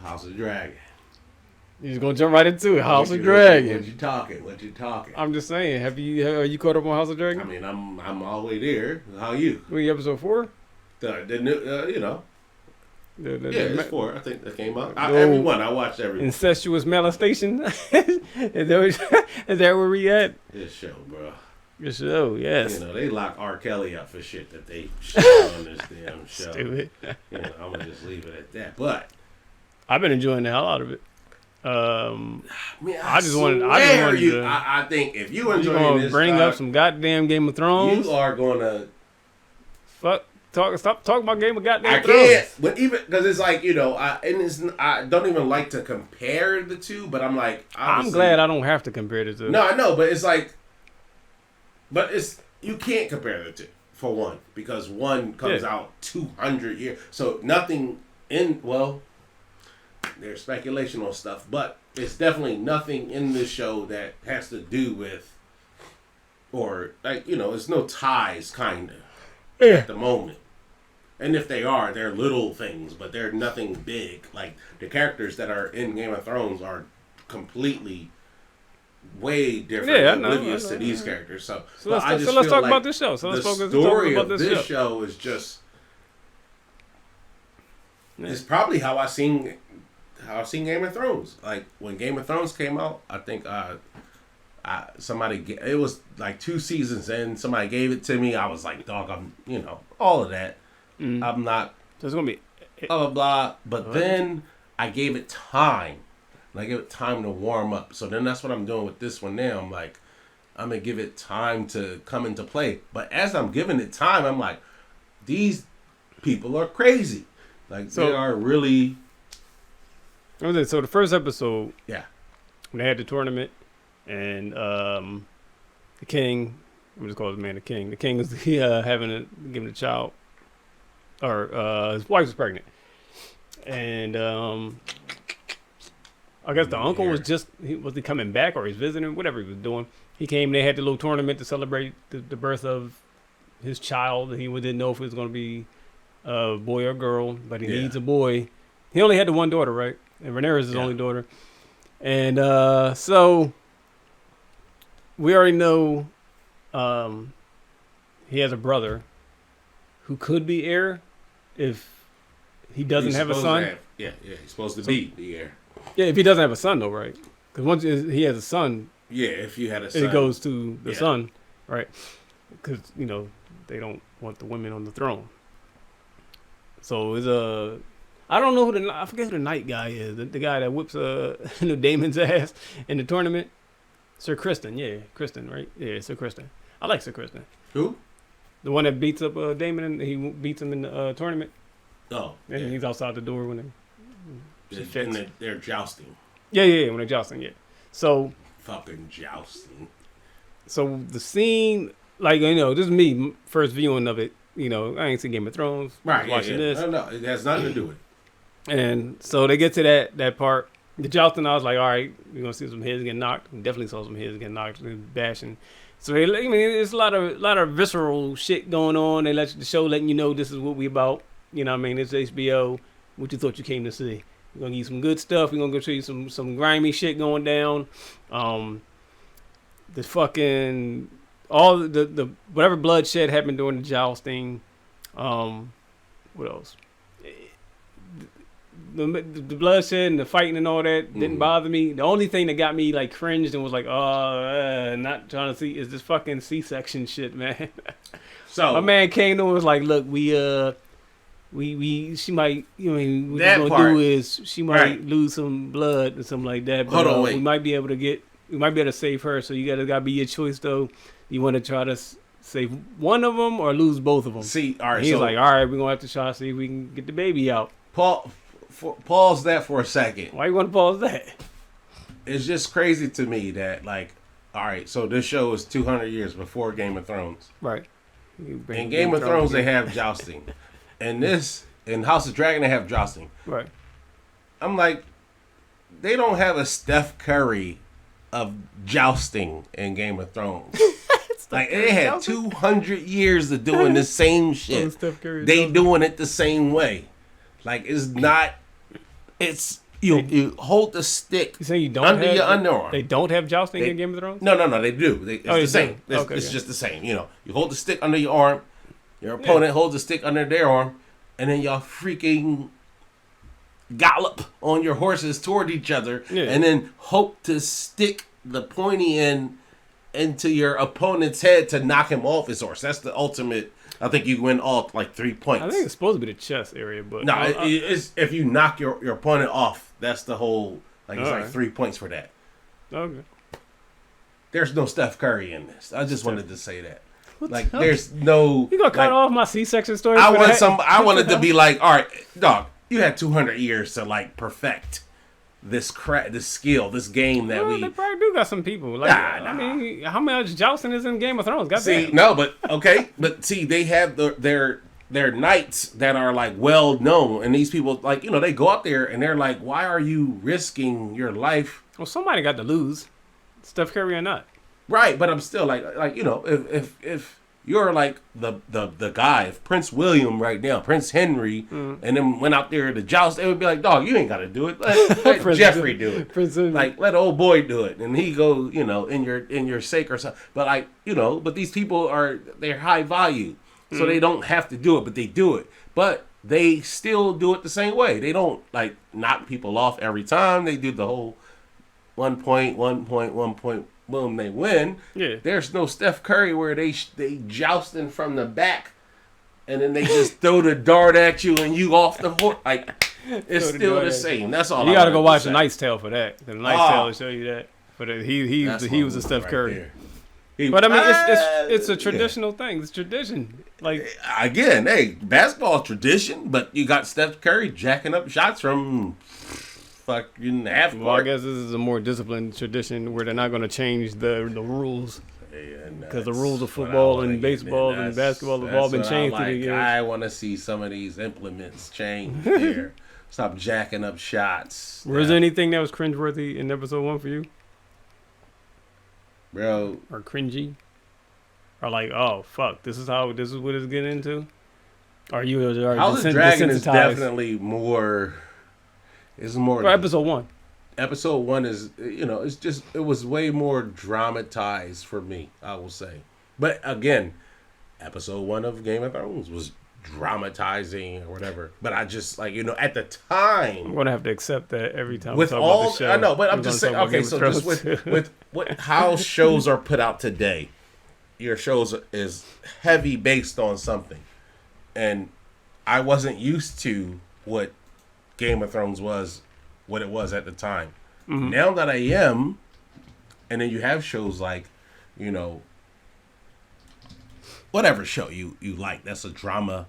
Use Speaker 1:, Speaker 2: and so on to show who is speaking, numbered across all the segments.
Speaker 1: House of Dragon.
Speaker 2: You're gonna jump right into it. House of Dragon.
Speaker 1: What you talking?
Speaker 2: I'm just saying. Are you caught up on House of Dragon?
Speaker 1: I mean, I'm all the way there. How you?
Speaker 2: We episode 4?
Speaker 1: The new, you know. It's 4. I think that came out.
Speaker 2: No.
Speaker 1: I watched every one.
Speaker 2: Incestuous molestation. Is that where we at?
Speaker 1: This show, bro.
Speaker 2: This show, yes.
Speaker 1: You know, they lock R. Kelly up for shit that they shot on this damn show.
Speaker 2: Stupid.
Speaker 1: You know, I'm gonna just leave it at that. But
Speaker 2: I've been enjoying the hell out of it.
Speaker 1: Man,
Speaker 2: I just wanted to.
Speaker 1: I think if you enjoy this,
Speaker 2: bring up some goddamn Game of Thrones.
Speaker 1: You are gonna
Speaker 2: stop talking about Game of Goddamn Thrones.
Speaker 1: I can't, but even because it's like, you know, I don't even like to compare the two, but I'm like,
Speaker 2: I'm glad I don't have to compare the two.
Speaker 1: No, I know, but it's like, you can't compare the two for one because one comes out 200 years, so nothing there's speculation on stuff, but it's definitely nothing in this show that has to do with, or like, you know, there's no ties kind of at the moment. And if they are, they're little things, but they're nothing big. Like the characters that are in Game of Thrones are completely way different, oblivious to these characters. So let's talk about this show. The story of this show is just it's probably how I seen Game of Thrones. Like when Game of Thrones came out, I think it was like 2 seasons in. Somebody gave it to me. I was like, dog, I'm, you know, all of that. I'm not.
Speaker 2: There's gonna be
Speaker 1: blah blah blah. But then I gave it time. I gave it time to warm up. So then that's what I'm doing with this one now. I'm like, I'm gonna give it time to come into play. But as I'm giving it time, I'm like, these people are crazy. Like they are really.
Speaker 2: So the first episode,
Speaker 1: when
Speaker 2: they had the tournament, and the king, I'm just calling the man the king. The king was giving a child, or his wife was pregnant, and I guess the uncle was was he coming back or he's visiting, whatever he was doing. He came. They had the little tournament to celebrate the birth of his child. He didn't know if it was going to be a boy or girl, but he needs a boy. He only had the one daughter, right? And Rhaenyra is his only daughter. And so we already know he has a brother who could be heir if he doesn't have a son.
Speaker 1: He's supposed to be the heir.
Speaker 2: Yeah, if he doesn't have a son, though, right? Because once he has a son...
Speaker 1: Yeah, if you had a son.
Speaker 2: It goes to the son, right? Because, you know, they don't want the women on the throne. So it's I don't know I forget who the knight guy is. The guy that whips Daemon's ass in the tournament. Sir Criston, right? Yeah, Sir Criston. I like Sir Criston.
Speaker 1: Who?
Speaker 2: The one that beats up Daemon and he beats him in the tournament.
Speaker 1: Oh.
Speaker 2: And he's outside the door when
Speaker 1: they're jousting.
Speaker 2: Yeah, when they're jousting, So
Speaker 1: fucking jousting.
Speaker 2: So the scene, like, you know, this is me first viewing of it. You know, I ain't seen Game of Thrones.
Speaker 1: Right,
Speaker 2: watching this.
Speaker 1: No, it has nothing to do with it.
Speaker 2: And so they get to that part. The jousting, I was like, all right, we're going to see some heads get knocked. We definitely saw some heads get knocked and bashing. So, it's a lot of visceral shit going on. They let the show letting you know this is what we about. You know what I mean? It's HBO. What you thought you came to see. We're going to give you some good stuff. We're going to go show you some grimy shit going down. The fucking... all the whatever bloodshed happened during the jousting. What else? The bloodshed and the fighting and all that didn't bother me. The only thing that got me like cringed and was like, not trying to see is this fucking C-section shit, man. So my man came to and was like, look, she might, you know, what we're gonna do is she might lose some blood or something like that. But we might be able to save her. So you gotta be your choice though. You want to try to save one of them or lose both of them?
Speaker 1: See, all right.
Speaker 2: He's like, all right, we're gonna have to try to see if we can get the baby out.
Speaker 1: Pause that for a second.
Speaker 2: Why you want to pause that?
Speaker 1: It's just crazy to me that, like, all right, so this show is 200 years before Game of Thrones.
Speaker 2: Right.
Speaker 1: In Game of Thrones, they have jousting. In House of Dragon, they have jousting.
Speaker 2: Right.
Speaker 1: I'm like, they don't have a Steph Curry of jousting in Game of Thrones. Like, they had 200 years of doing the same shit. They doing it the same way. Like, it's not... You hold the stick.
Speaker 2: You say you don't
Speaker 1: under
Speaker 2: have,
Speaker 1: your underarm.
Speaker 2: They don't have jousting in Game of Thrones?
Speaker 1: No, they do. It's the same. It's just the same. You hold the stick under your arm. Your opponent holds the stick under their arm, and then y'all freaking gallop on your horses toward each other, and then hope to stick the pointy end into your opponent's head to knock him off his horse. That's the ultimate. I think you win all 3 points.
Speaker 2: I think it's supposed to be the chest area, but
Speaker 1: no, it's if you knock your opponent off. That's the whole. It's 3 points for that.
Speaker 2: Okay.
Speaker 1: There's no Steph Curry in this. I just wanted to say that. There's no.
Speaker 2: You gonna cut off my C-section story?
Speaker 1: I wanted to be all right, dog. You had 200 years to perfect this skill, this game that
Speaker 2: They probably do got some people. I mean, how much jousting is in Game of Thrones?
Speaker 1: See, no, but okay, but see, they have their knights that are well known, and these people they go out there and they're like, why are you risking your life?
Speaker 2: Well, somebody got to lose, Steph Curry or not.
Speaker 1: Right, but I'm still if you're the guy, if Prince William right now, Prince Henry, and then went out there to joust, they would be like, dog, you ain't got to do it. Let Jeffrey do it.
Speaker 2: Prince
Speaker 1: let old boy do it, and he go, in your sake or something. But but they're high value, so they don't have to do it, but they do it. But they still do it the same way. They don't knock people off every time. They do the whole 1 point, boom, they win. Yeah. There's no Steph Curry where they jousting from the back, and then they just throw the dart at you and you off the horse. It's still the same. That's all.
Speaker 2: You got to go watch The Knight's Tale for that. The Knight's Tale will show you that. But he was a Steph Curry. But I mean, it's a traditional thing. It's tradition.
Speaker 1: Again, hey, basketball tradition, but you got Steph Curry jacking up shots from fucking half court.
Speaker 2: Well, I guess this is a more disciplined tradition where they're not going to change the rules. Because the rules of football and baseball and basketball have all been changed through the years.
Speaker 1: I want to see some of these implements change here. Stop jacking up shots.
Speaker 2: Was there anything that was cringeworthy in episode 1 for you?
Speaker 1: Bro.
Speaker 2: Or cringy? Or oh, fuck, this is what it's getting into? Are you
Speaker 1: House of Dragon is definitely more... It's more...
Speaker 2: Or episode 1.
Speaker 1: Episode 1 is, it was way more dramatized for me, I will say. But again, episode 1 of Game of Thrones was dramatizing or whatever. But I just, at the time...
Speaker 2: I'm going to have to accept that every time
Speaker 1: with
Speaker 2: we talk
Speaker 1: all,
Speaker 2: about the show.
Speaker 1: I know, but I'm just saying, okay, so just with how shows are put out today, your shows is heavy based on something. And I wasn't used to what Game of Thrones was, what it was at the time. Mm-hmm. Now that I am, and then you have shows whatever show you like, that's a drama,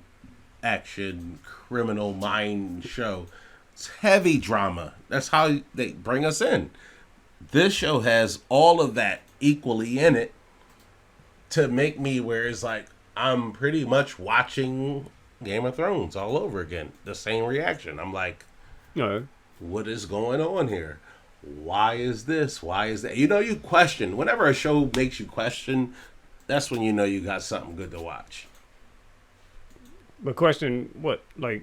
Speaker 1: action, criminal mind show. It's heavy drama. That's how they bring us in. This show has all of that equally in it to make me where it's I'm pretty much watching Game of Thrones all over again. The same reaction. I'm like,
Speaker 2: no.
Speaker 1: What is going on here? Why is this? Why is that? You question. Whenever a show makes you question, that's when you got something good to watch.
Speaker 2: But question what?
Speaker 1: The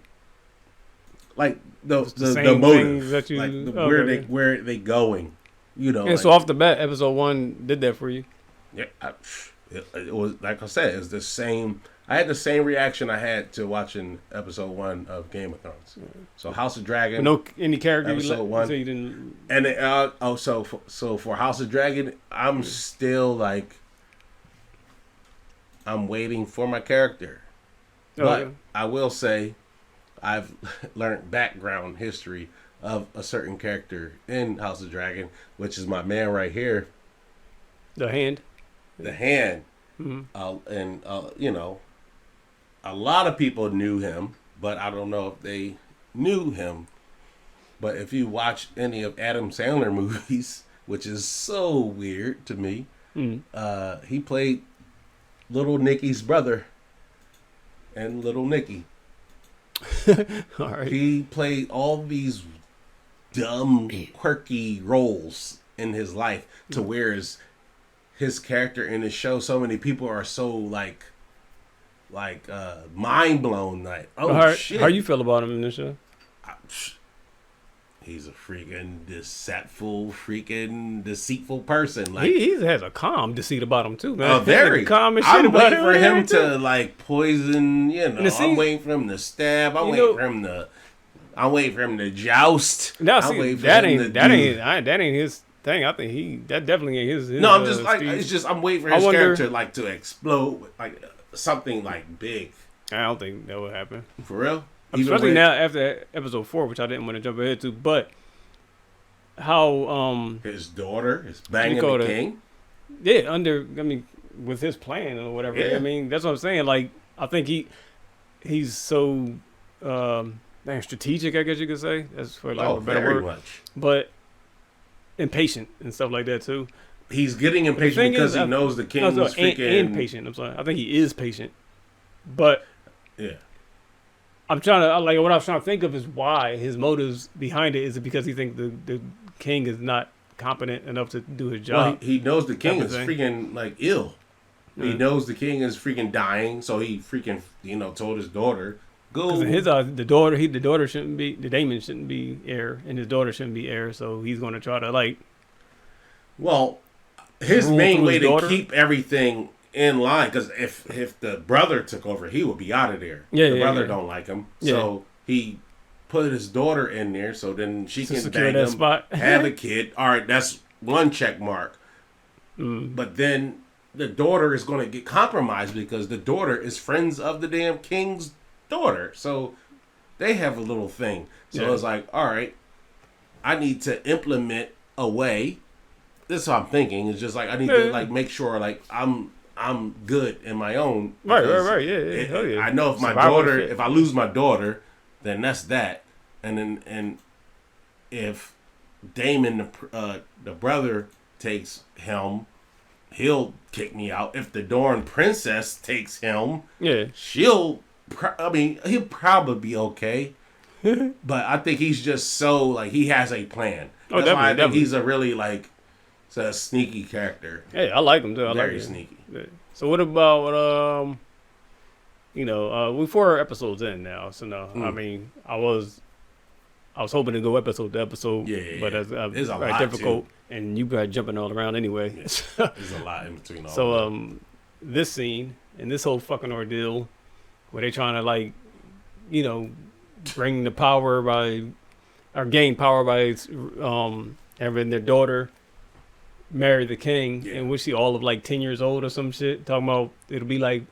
Speaker 1: motive. That you, where are they going?
Speaker 2: And so off the bat, episode 1 did that for you.
Speaker 1: Yeah, it was like I said, it's the same. I had the same reaction I had to watching episode 1 of Game of Thrones. So House of Dragon.
Speaker 2: Any character
Speaker 1: episode 1.
Speaker 2: So you didn't.
Speaker 1: And so for House of Dragon, I'm still I'm waiting for my character. But I will say, I've learned background history of a certain character in House of Dragon, which is my man right here.
Speaker 2: The Hand.
Speaker 1: The Hand.
Speaker 2: Mm-hmm.
Speaker 1: A lot of people knew him, but I don't know if they knew him. But if you watch any of Adam Sandler movies, which is so weird to me, he played Little Nicky's brother and Little Nicky.
Speaker 2: All right.
Speaker 1: He played all these dumb, quirky roles in his life to where his character in the show, so many people are so mind blown. Shit.
Speaker 2: How you feel about him in the show?
Speaker 1: He's a freaking deceitful person. Like
Speaker 2: he has a calm deceit about him too, man.
Speaker 1: Very
Speaker 2: calm and shit.
Speaker 1: I'm
Speaker 2: about
Speaker 1: waiting for him to like poison. You know,
Speaker 2: I'm
Speaker 1: waiting for him to stab. I'm waiting for him to joust.
Speaker 2: Now, see, that ain't his thing. I think that definitely ain't his.
Speaker 1: No, I'm just like it's just I'm waiting for his character like to explode with like something like big.
Speaker 2: I don't think that would happen
Speaker 1: for real.
Speaker 2: Especially now after episode 4, which I didn't want to jump ahead to, but how
Speaker 1: his daughter is banging the king.
Speaker 2: Yeah, with his plan or whatever. Yeah. I mean, that's what I'm saying. Like, I think he's so strategic, I guess you could say. That's for like a better word. Much. But impatient and stuff like that too.
Speaker 1: He's getting impatient because he knows the king is freaking
Speaker 2: impatient. I'm sorry. I think he is patient, but
Speaker 1: yeah.
Speaker 2: What I was trying to think of is why his motives behind it. Is it because he thinks the king is not competent enough to do his job?
Speaker 1: Well, he knows the king is freaking like ill. Mm-hmm. He knows the king is freaking dying, so he freaking told his daughter go.
Speaker 2: His the daughter shouldn't be the daemon shouldn't be heir, and his daughter shouldn't be heir. So he's going to try to like.
Speaker 1: Well, his main way to keep everything in line, because if the brother took over, he would be out of there. The brother don't like him, so he put his daughter in there, so then she can bang him, have a kid. All right, that's one check mark. But then the daughter is going to get compromised because the daughter is friends of the damn king's daughter, so they have a little thing. So it's like, all right, I need to implement a way. This is what I'm thinking. It's just like I need to like make sure like I'm good in my own.
Speaker 2: Right. Yeah.
Speaker 1: I know if my daughter, if I lose my daughter, then that's that. And if Damon, the brother, takes helm, he'll kick me out. If the Dorne princess takes helm, he'll probably be okay. But I think he's just so like he has a plan. That's why I think he's a really like a sneaky character.
Speaker 2: Hey, I like him too.
Speaker 1: Very sneaky.
Speaker 2: Yeah. So what about we're 4 episodes in now, so no. I mean, I was hoping to go episode to episode, but it's a lot difficult, too. And you got jumping all around anyway.
Speaker 1: There's a lot in between all.
Speaker 2: So this scene and this whole fucking ordeal, where they trying to like, bring the power gain power by having their daughter marry the king, and was she all of like 10 years old or some shit? Talking about it'll be like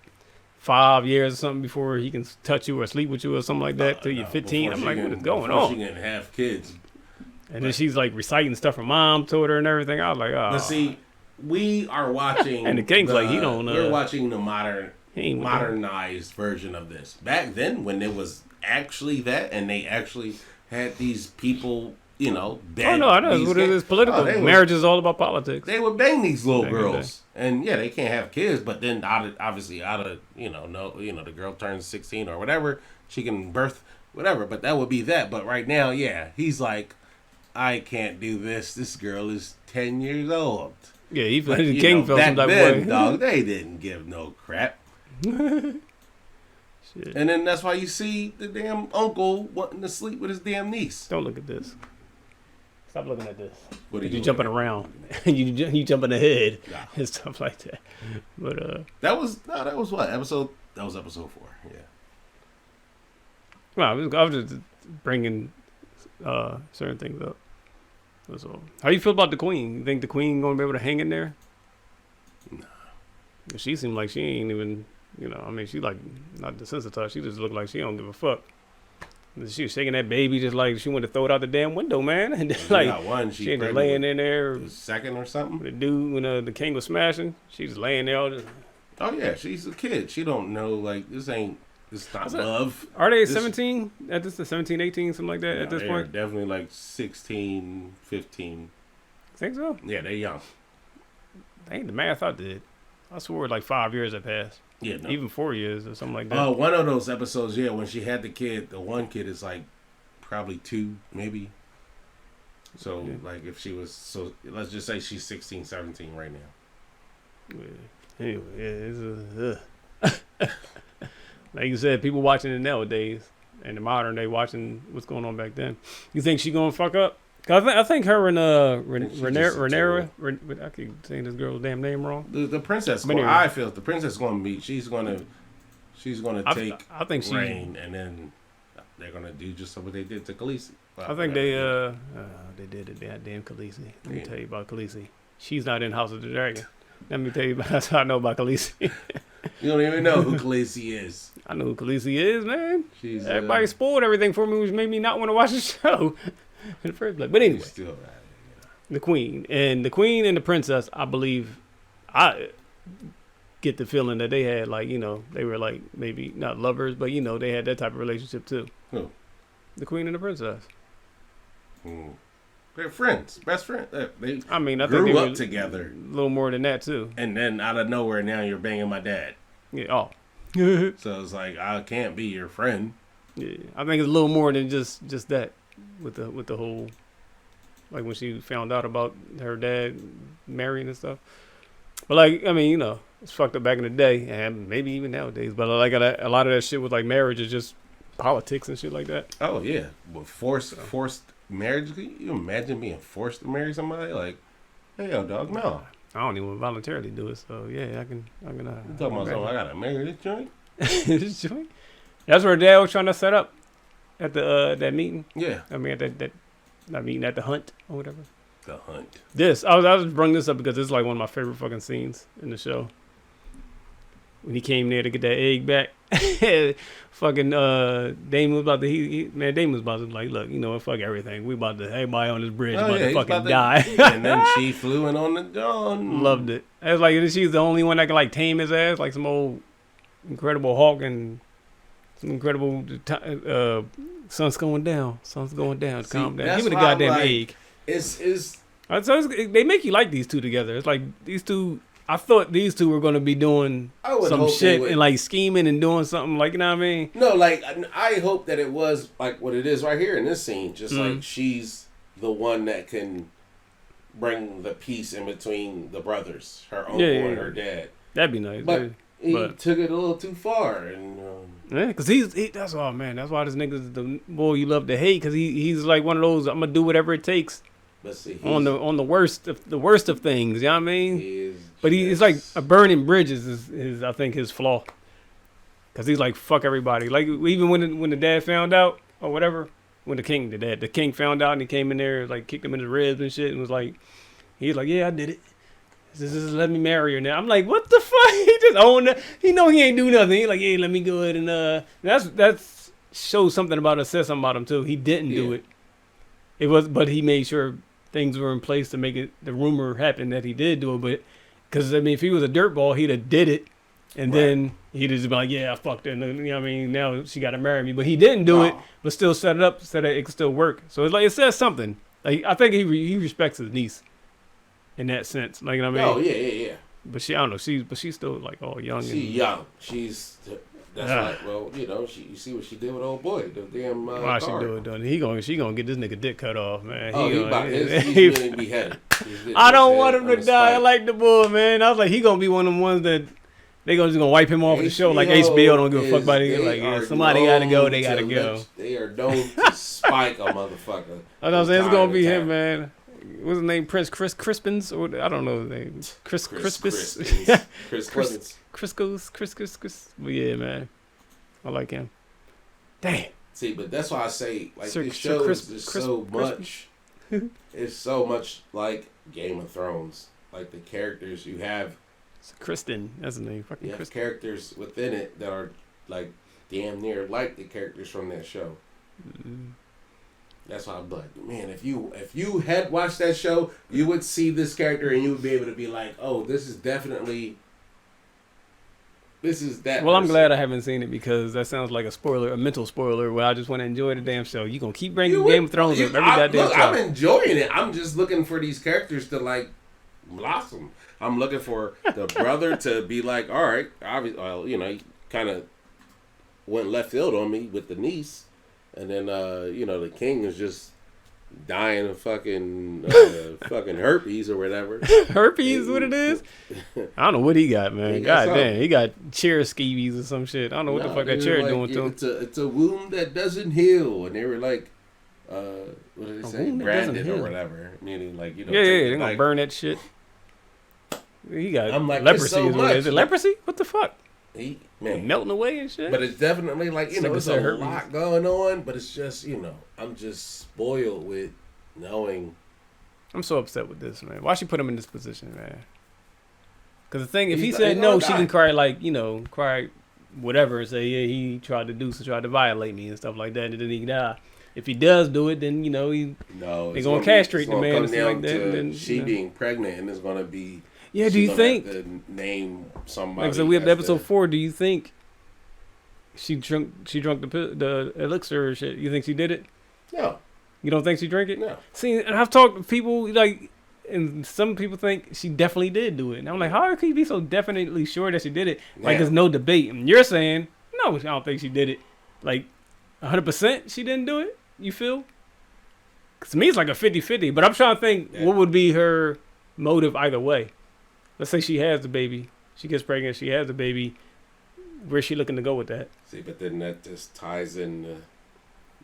Speaker 2: 5 years or something before he can touch you or sleep with you or something like that till you're 15. I'm like, what is going on?
Speaker 1: She can have kids,
Speaker 2: and then she's like reciting stuff her mom told her and everything. I was like, oh.
Speaker 1: But see, we are watching,
Speaker 2: and the king's like, he don't know.
Speaker 1: We're watching the modernized version of this. Back then, when it was actually that, and they actually had these people. I know. That's what it is. Political.
Speaker 2: Marriage is all about politics.
Speaker 1: They would bang these little girls, and they can't have kids. But then, the girl turns 16 or whatever, she can birth whatever. But that would be that. But right now, he's like, I can't do this. This girl is 10 years old.
Speaker 2: Yeah, the king felt some type of way.
Speaker 1: Dog, they didn't give no crap. Shit. And then that's why you see the damn uncle wanting to sleep with his damn niece.
Speaker 2: Don't look at this. Stop looking at this.
Speaker 1: What are you
Speaker 2: jumping around? you jumping ahead and stuff like that. But
Speaker 1: that was what episode? That was episode 4. Yeah.
Speaker 2: Well, I was just bringing certain things up. That's all. How you feel about the queen? You think the queen gonna be able to hang in there?
Speaker 1: Nah.
Speaker 2: She seemed like she ain't even. She like not desensitized. She just looked like she don't give a fuck. She was shaking that baby just like she wanted to throw it out the damn window, man. And then, she just laying in there.
Speaker 1: Second or something?
Speaker 2: The dude, when the king was smashing, she was laying there.
Speaker 1: Oh, yeah. She's a kid. She don't know, this not love.
Speaker 2: Are they 17? At this, 17, 18, something like that at this point?
Speaker 1: Definitely like 16, 15.
Speaker 2: Think so?
Speaker 1: Yeah, they're young.
Speaker 2: That ain't the math I did. I swore like 5 years had passed.
Speaker 1: Yeah, no.
Speaker 2: Even 4 years or something like that.
Speaker 1: One of those episodes, when she had the kid, the one kid is like probably 2, maybe. So, if she was, let's just say she's 16, 17 right now.
Speaker 2: Yeah. Anyway, it's like you said, people watching it nowadays. in the modern day watching what's going on back then. You think she gonna fuck up? Cause I think her and Renera, I keep saying this girl's damn name wrong.
Speaker 1: The princess. I feel the princess is gonna be. She's gonna take.
Speaker 2: I think she
Speaker 1: reign, and then they're gonna do just what they did to Khaleesi.
Speaker 2: I think they did it. That damn Khaleesi. Let me tell you about Khaleesi. She's not in House of the Dragon. Let me tell you about that's how I know about Khaleesi.
Speaker 1: You don't even know who Khaleesi is.
Speaker 2: I know who Khaleesi is, man. Everybody spoiled everything for me, which made me not want to watch the show in the first place. But anyway, the Queen and the Princess, I believe, I get the feeling that they had like, you know, they were like maybe not lovers, but you know, they had that type of relationship too.
Speaker 1: Who?
Speaker 2: The Queen and the Princess.
Speaker 1: They're friends, best friends. I
Speaker 2: think
Speaker 1: grew
Speaker 2: they
Speaker 1: up together.
Speaker 2: A little more than that too.
Speaker 1: And then out of nowhere, now you're banging my dad.
Speaker 2: Yeah. Oh.
Speaker 1: So it's like I can't be your friend.
Speaker 2: Yeah, I think it's a little more than just that with the whole, like when she found out about her dad marrying and stuff. But like, I mean, you know, it's fucked up back in the day, and maybe even nowadays. But like a lot of that shit with like marriage is just politics and shit like that.
Speaker 1: Oh yeah, with forced marriage. Can you imagine being forced to marry somebody? Like, hey, yo, dog, no.
Speaker 2: I don't even voluntarily do it, so yeah, I can.
Speaker 1: You talking about something? I gotta marry this joint.
Speaker 2: This joint. That's where Dad was trying to set up at the that meeting.
Speaker 1: Yeah.
Speaker 2: I mean at that meeting at the hunt or whatever. The hunt. I was bringing this up because it's like one of my favorite fucking scenes in the show. When he came there to get that egg back, fucking Damon was about to Damon was about to like, look, you know what, fuck everything. We about to everybody on this bridge about to fucking die.
Speaker 1: And then she flew in on the dawn.
Speaker 2: Loved it. I was like, she's the only one that can like tame his ass, like some old Incredible Hulk and some incredible sun's going down. Sun's going down. See, calm down. Give me the goddamn egg. So they make you like these two together. It's like these two. I thought these two were going to be doing some shit and like scheming and doing something like, you know what I mean?
Speaker 1: No, like I hope that it was like what it is right here in this scene. Just like she's the one that can bring the peace in between the brothers, her uncle and her dad.
Speaker 2: That'd be nice.
Speaker 1: But he took it a little too far. And
Speaker 2: yeah, because that's all, man. That's why this nigga's the boy you love to hate, because he's like one of those, I'm going to do whatever it takes.
Speaker 1: But see,
Speaker 2: on the worst of things, you know what I mean? He's like a burning bridges is I think his flaw, because he's like fuck everybody. Like even when the dad found out or whatever, when the king found out and he came in there like kicked him in the ribs and shit and was like, he's like, yeah, I did it. Just let me marry her now. I'm like, what the fuck? He just owned it. He know he ain't do nothing. He like, yeah, let me go ahead and that's shows something about us, says something about him too. He didn't do it. But he made sure things were in place to make it the rumor happen that he did do it. But because I mean, if he was a dirtball, he'd have did it, and then he'd just be like, yeah, I fucked her. And, you know what I mean? Now she got to marry me. But he didn't do it, but still set it up so that it could still work. So it's like it says something. Like I think he respects his niece in that sense. Like, you know what I mean?
Speaker 1: Oh yeah.
Speaker 2: But I don't know. She's still like all young.
Speaker 1: She's young. That's like, well, you know, you see what she did with old boy, the damn.
Speaker 2: Why she do it? Though she gonna get this nigga dick cut off, man.
Speaker 1: He's getting beheaded.
Speaker 2: I don't want him to die. I like the bull, man. I was like, he gonna be one of them ones that they just gonna wipe him off the show. Like HBO don't give a fuck about it. Like yeah, somebody gotta go. They gotta go.
Speaker 1: They are known to spike a motherfucker.
Speaker 2: I know. It's gonna be him, man. What's his name? Prince Chris Crispins? Or I don't know his name. Chris Crispus.
Speaker 1: Chris Clemens.
Speaker 2: Chris. But yeah, man. I like him. Damn.
Speaker 1: See, but that's why I say, like, this show is so much. It's so much like Game of Thrones. Like, the characters you have.
Speaker 2: It's Kristen. That's the name.
Speaker 1: You have characters within it that are, like, damn near like the characters from that show. Mm-hmm. That's why I'm like, man, if you had watched that show, you would see this character and you would be able to be like, oh, this is that.
Speaker 2: Well, I'm glad I haven't seen it, because that sounds like a mental spoiler where I just want to enjoy the damn show. You gonna keep bringing Game of Thrones up every goddamn show.
Speaker 1: I'm enjoying it. I'm just looking for these characters to like blossom. I'm looking for the brother to be like, all right, obviously, well, you know, he kind of went left field on me with the niece. And then, you know, the king is just dying of fucking herpes or whatever.
Speaker 2: Herpes, what it is? I don't know what he got, man. God damn, he got chair scabies or some shit. I don't know what the fuck that chair doing to him.
Speaker 1: It's a wound that doesn't heal, and they were like, what did they say? Branded or whatever, meaning like
Speaker 2: Yeah, they're gonna burn that shit. He got leprosy. Is it leprosy? What the fuck? Melting away and shit.
Speaker 1: But it's definitely like it's a lot going on. But it's just I'm just spoiled with knowing.
Speaker 2: I'm so upset with this, man. Why she put him in this position, man? Because the thing, if he said no, she can cry cry whatever and say he tried to violate me and stuff like that, and then he die. If he does do it, then they're gonna castrate the man and stuff like that. And then
Speaker 1: she being pregnant and it's gonna be.
Speaker 2: Yeah, do you think
Speaker 1: have to name somebody?
Speaker 2: Like, so we have episode 4. Do you think she drunk the elixir or shit? You think she did it?
Speaker 1: No.
Speaker 2: You don't think she drank it?
Speaker 1: No.
Speaker 2: See, and I've talked to people and some people think she definitely did do it. And I'm like, how can you be so definitely sure that she did it? Like, there's no debate. And you're saying, no, I don't think she did it. Like, 100% she didn't do it? You feel? Because to me, it's like a 50-50. But I'm trying to think, what would be her motive either way? Let's say she has the baby. She gets pregnant. She has the baby. Where's she looking to go with that?
Speaker 1: See, but then that just ties in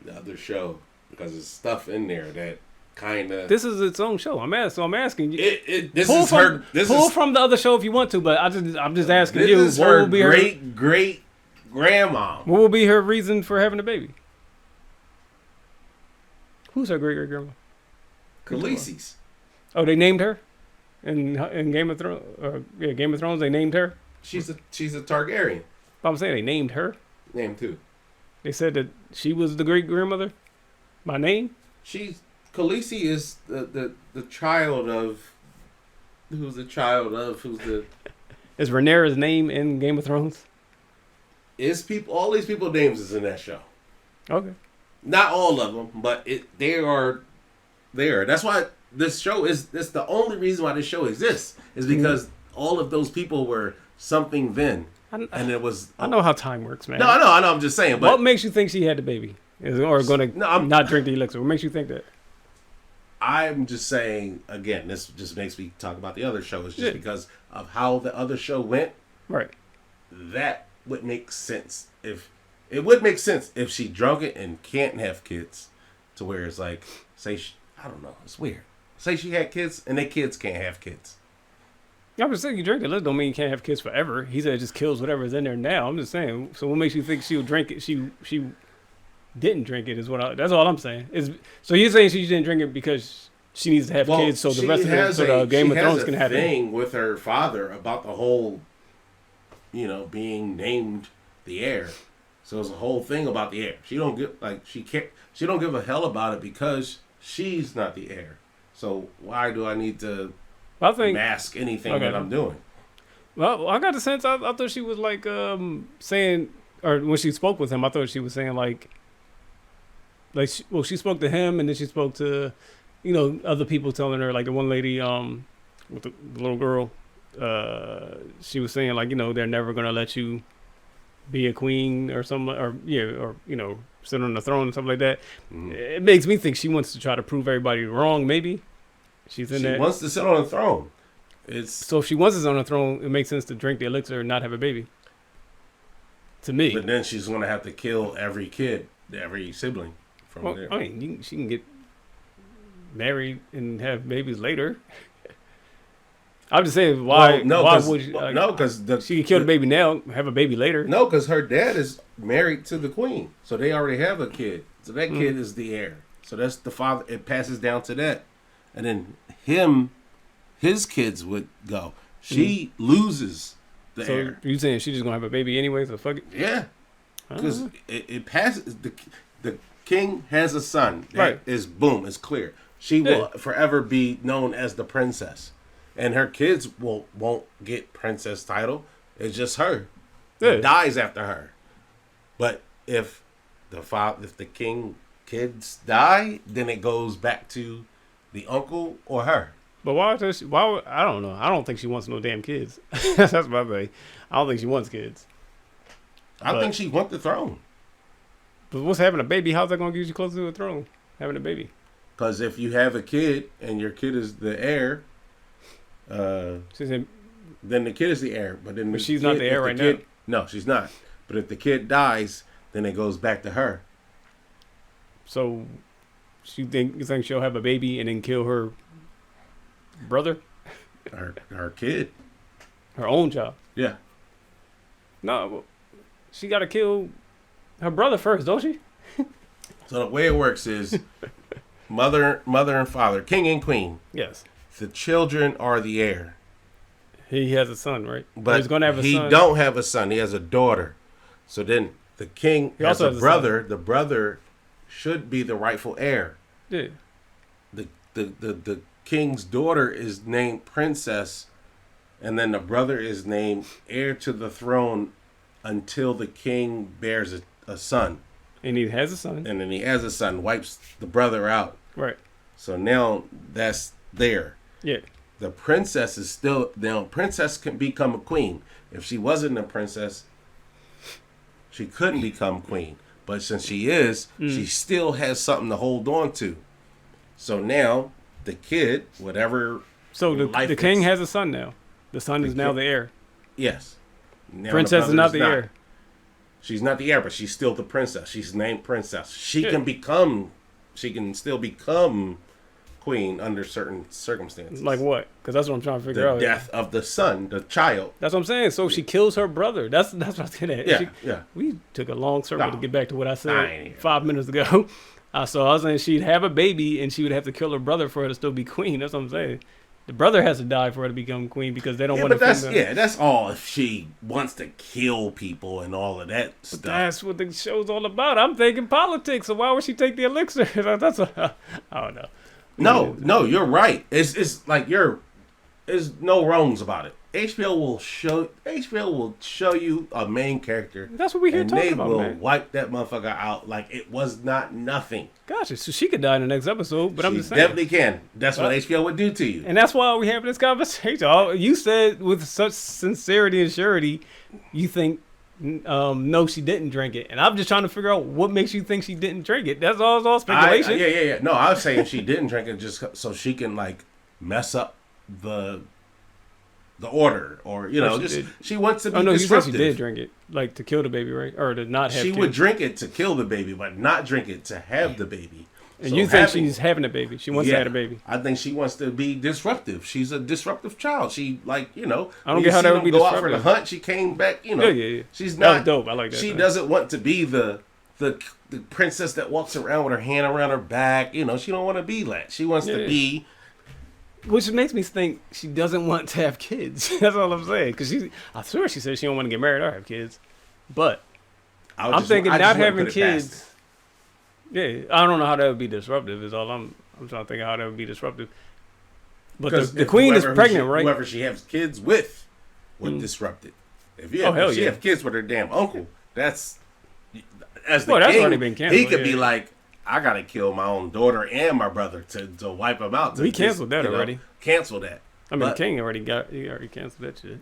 Speaker 1: the other show because there's stuff in there that kind of.
Speaker 2: This is its own show. I'm asking you.
Speaker 1: Pull
Speaker 2: from the other show if you want to, but I'm just asking you.
Speaker 1: This is her great grandma.
Speaker 2: What will be her reason for having a baby? Who's her great grandma?
Speaker 1: Khaleesi's.
Speaker 2: Oh, they named her. In Game of Thrones, Game of Thrones, they named her.
Speaker 1: She's a Targaryen.
Speaker 2: I'm saying they named her.
Speaker 1: Named who?
Speaker 2: They said that she was the great grandmother. By name.
Speaker 1: Khaleesi is the child of. Who's the child of? Who's the?
Speaker 2: Is Rhaenyra's name in Game of Thrones?
Speaker 1: All these people's names is in that show.
Speaker 2: Okay.
Speaker 1: Not all of them, but they are there. That's why. This show that's the only reason why this show exists is because all of those people were something then, and it was.
Speaker 2: I know how time works, man.
Speaker 1: No, I know. I'm just saying. But
Speaker 2: what makes you think she had the baby, or going to not drink the elixir? What makes you think that?
Speaker 1: I'm just saying again. This just makes me talk about the other shows, just because of how the other show went.
Speaker 2: Right.
Speaker 1: That would make sense if she drunk it and can't have kids, to where it's like I don't know. It's weird. Say she had kids, and their kids can't have kids.
Speaker 2: I'm just saying you drink it. That don't mean you can't have kids forever. He said it just kills whatever is in there now. I'm just saying. So what makes you think she'll drink it? She didn't drink it. That's all I'm saying. So you're saying she didn't drink it because she needs to have kids, so the rest of the Game of Thrones can have it.
Speaker 1: She has a thing with her father about the whole, being named the heir. So it's a whole thing about the heir. She don't give She don't give a hell about it because she's not the heir. So why do I need to mask anything that I'm doing?
Speaker 2: Well, I got the sense I thought she was like saying, or when she spoke with him, I thought she was saying she spoke to him and then she spoke to, other people telling her, like the one lady with the little girl, she was saying they're never gonna let you be a queen or something, or sit on the throne and stuff like that. Mm-hmm. It makes me think she wants to try to prove everybody wrong. Maybe she
Speaker 1: wants to sit on the throne.
Speaker 2: So if she wants to sit on the throne, it makes sense to drink the elixir and not have a baby. To me,
Speaker 1: but then she's going to have to kill every kid, every sibling from there.
Speaker 2: I mean, she can get married and have babies later. I'm just saying, why? Why would she?
Speaker 1: Because
Speaker 2: she can kill the baby now, have a baby later.
Speaker 1: No, because her dad is married to the queen, so they already have a kid. So that kid is the heir. So that's the father. It passes down to that, and then his kids would go. She loses the heir.
Speaker 2: You saying she's just gonna have a baby anyway? So fuck it.
Speaker 1: Yeah, because it passes. The king has a son. That is boom. It's clear. She will forever be known as the princess. And her kids won't get princess title. It's just her. It dies after her. But if the king kids die, then it goes back to the uncle or her.
Speaker 2: But why? I don't know. I don't think she wants no damn kids. That's my thing. I don't think she wants kids.
Speaker 1: I think she wants the throne.
Speaker 2: But what's having a baby? How's that going to get you closer to the throne? Having a baby.
Speaker 1: Because if you have a kid and your kid is the heir, then the kid is the heir. But
Speaker 2: she's not the heir right now.
Speaker 1: No, she's not. But if the kid dies, then it goes back to her.
Speaker 2: So, you think she'll have a baby and then kill her brother?
Speaker 1: Her kid.
Speaker 2: Her own child?
Speaker 1: Yeah.
Speaker 2: No, she got to kill her brother first, don't she?
Speaker 1: So the way it works is mother and father, king and queen.
Speaker 2: Yes.
Speaker 1: The children are the heir.
Speaker 2: He has a son, right?
Speaker 1: But
Speaker 2: he's gonna have a son.
Speaker 1: He don't have a son. He has a daughter. So then the king has a brother. The brother should be the rightful heir.
Speaker 2: Yeah.
Speaker 1: The king's daughter is named princess, and then the brother is named heir to the throne until the king bears a son.
Speaker 2: And he has a son.
Speaker 1: And then he has a son, wipes the brother out.
Speaker 2: Right.
Speaker 1: So now that's there.
Speaker 2: Yeah.
Speaker 1: The princess is still... Now, princess can become a queen. If she wasn't a princess, she couldn't become queen. But since she is, she still has something to hold on to. So now, the kid, whatever...
Speaker 2: So the king has a son now. The son is now the heir.
Speaker 1: Yes. Now
Speaker 2: princess is not the heir.
Speaker 1: She's not the heir, but she's still the princess. She's named princess. She can still become queen under certain circumstances.
Speaker 2: Like what? Because that's what I'm trying to figure out.
Speaker 1: The death of the son, the child.
Speaker 2: That's what I'm saying. So she kills her brother. That's what I was getting at.
Speaker 1: Yeah.
Speaker 2: We took a long circle to get back to what I said 5 minutes ago. So I was saying she'd have a baby and she would have to kill her brother for her to still be queen. That's what I'm saying. The brother has to die for her to become queen because they don't want to.
Speaker 1: That's all. If she wants to kill people and all of that stuff.
Speaker 2: That's what the show's all about. I'm thinking politics. So why would she take the elixir? That's what, I don't know.
Speaker 1: No, you're right. It's like there's no wrongs about it. HBO will show you a main character.
Speaker 2: That's what we here talking about, man.
Speaker 1: And they will wipe that motherfucker out like it was not nothing.
Speaker 2: Gotcha. So she could die in the next episode, but I'm just saying.
Speaker 1: She definitely can. That's what HBO would do to you.
Speaker 2: And that's why we having this conversation. You said with such sincerity and surety, you think, no, she didn't drink it. And I'm just trying to figure out what makes you think she didn't drink it. That's all. It's all speculation.
Speaker 1: Yeah. No, I was saying she didn't drink it just so she can like mess up the order, or she wants to be disruptive.
Speaker 2: You said she did drink it, like to kill the baby, right? Or to not have.
Speaker 1: She would drink it to kill the baby, but not drink it to have the baby.
Speaker 2: And so you think she's having a baby? She wants to have a baby.
Speaker 1: I think she wants to be disruptive. She's a disruptive child. She I
Speaker 2: don't get how that would be
Speaker 1: go
Speaker 2: disruptive.
Speaker 1: out for the hunt. She came back.
Speaker 2: Yeah.
Speaker 1: She's not
Speaker 2: that was dope. I like that.
Speaker 1: She doesn't want to be the princess that walks around with her hand around her back. She don't want to be that. She wants to be.
Speaker 2: Which makes me think she doesn't want to have kids. That's all I'm saying. Because I'm sure she said she don't want to get married or have kids. But I'm thinking not having kids. Yeah, I don't know how that would be disruptive. Is all I'm trying to think of how that would be disruptive. But the queen is pregnant, right?
Speaker 1: Whoever she has kids with would disrupt it. If she have kids with her damn uncle, that's as the king. That's already been canceled. He could be like, I gotta kill my own daughter and my brother to wipe them out.
Speaker 2: We canceled that already.
Speaker 1: Cancel that.
Speaker 2: I mean, the king already canceled that shit.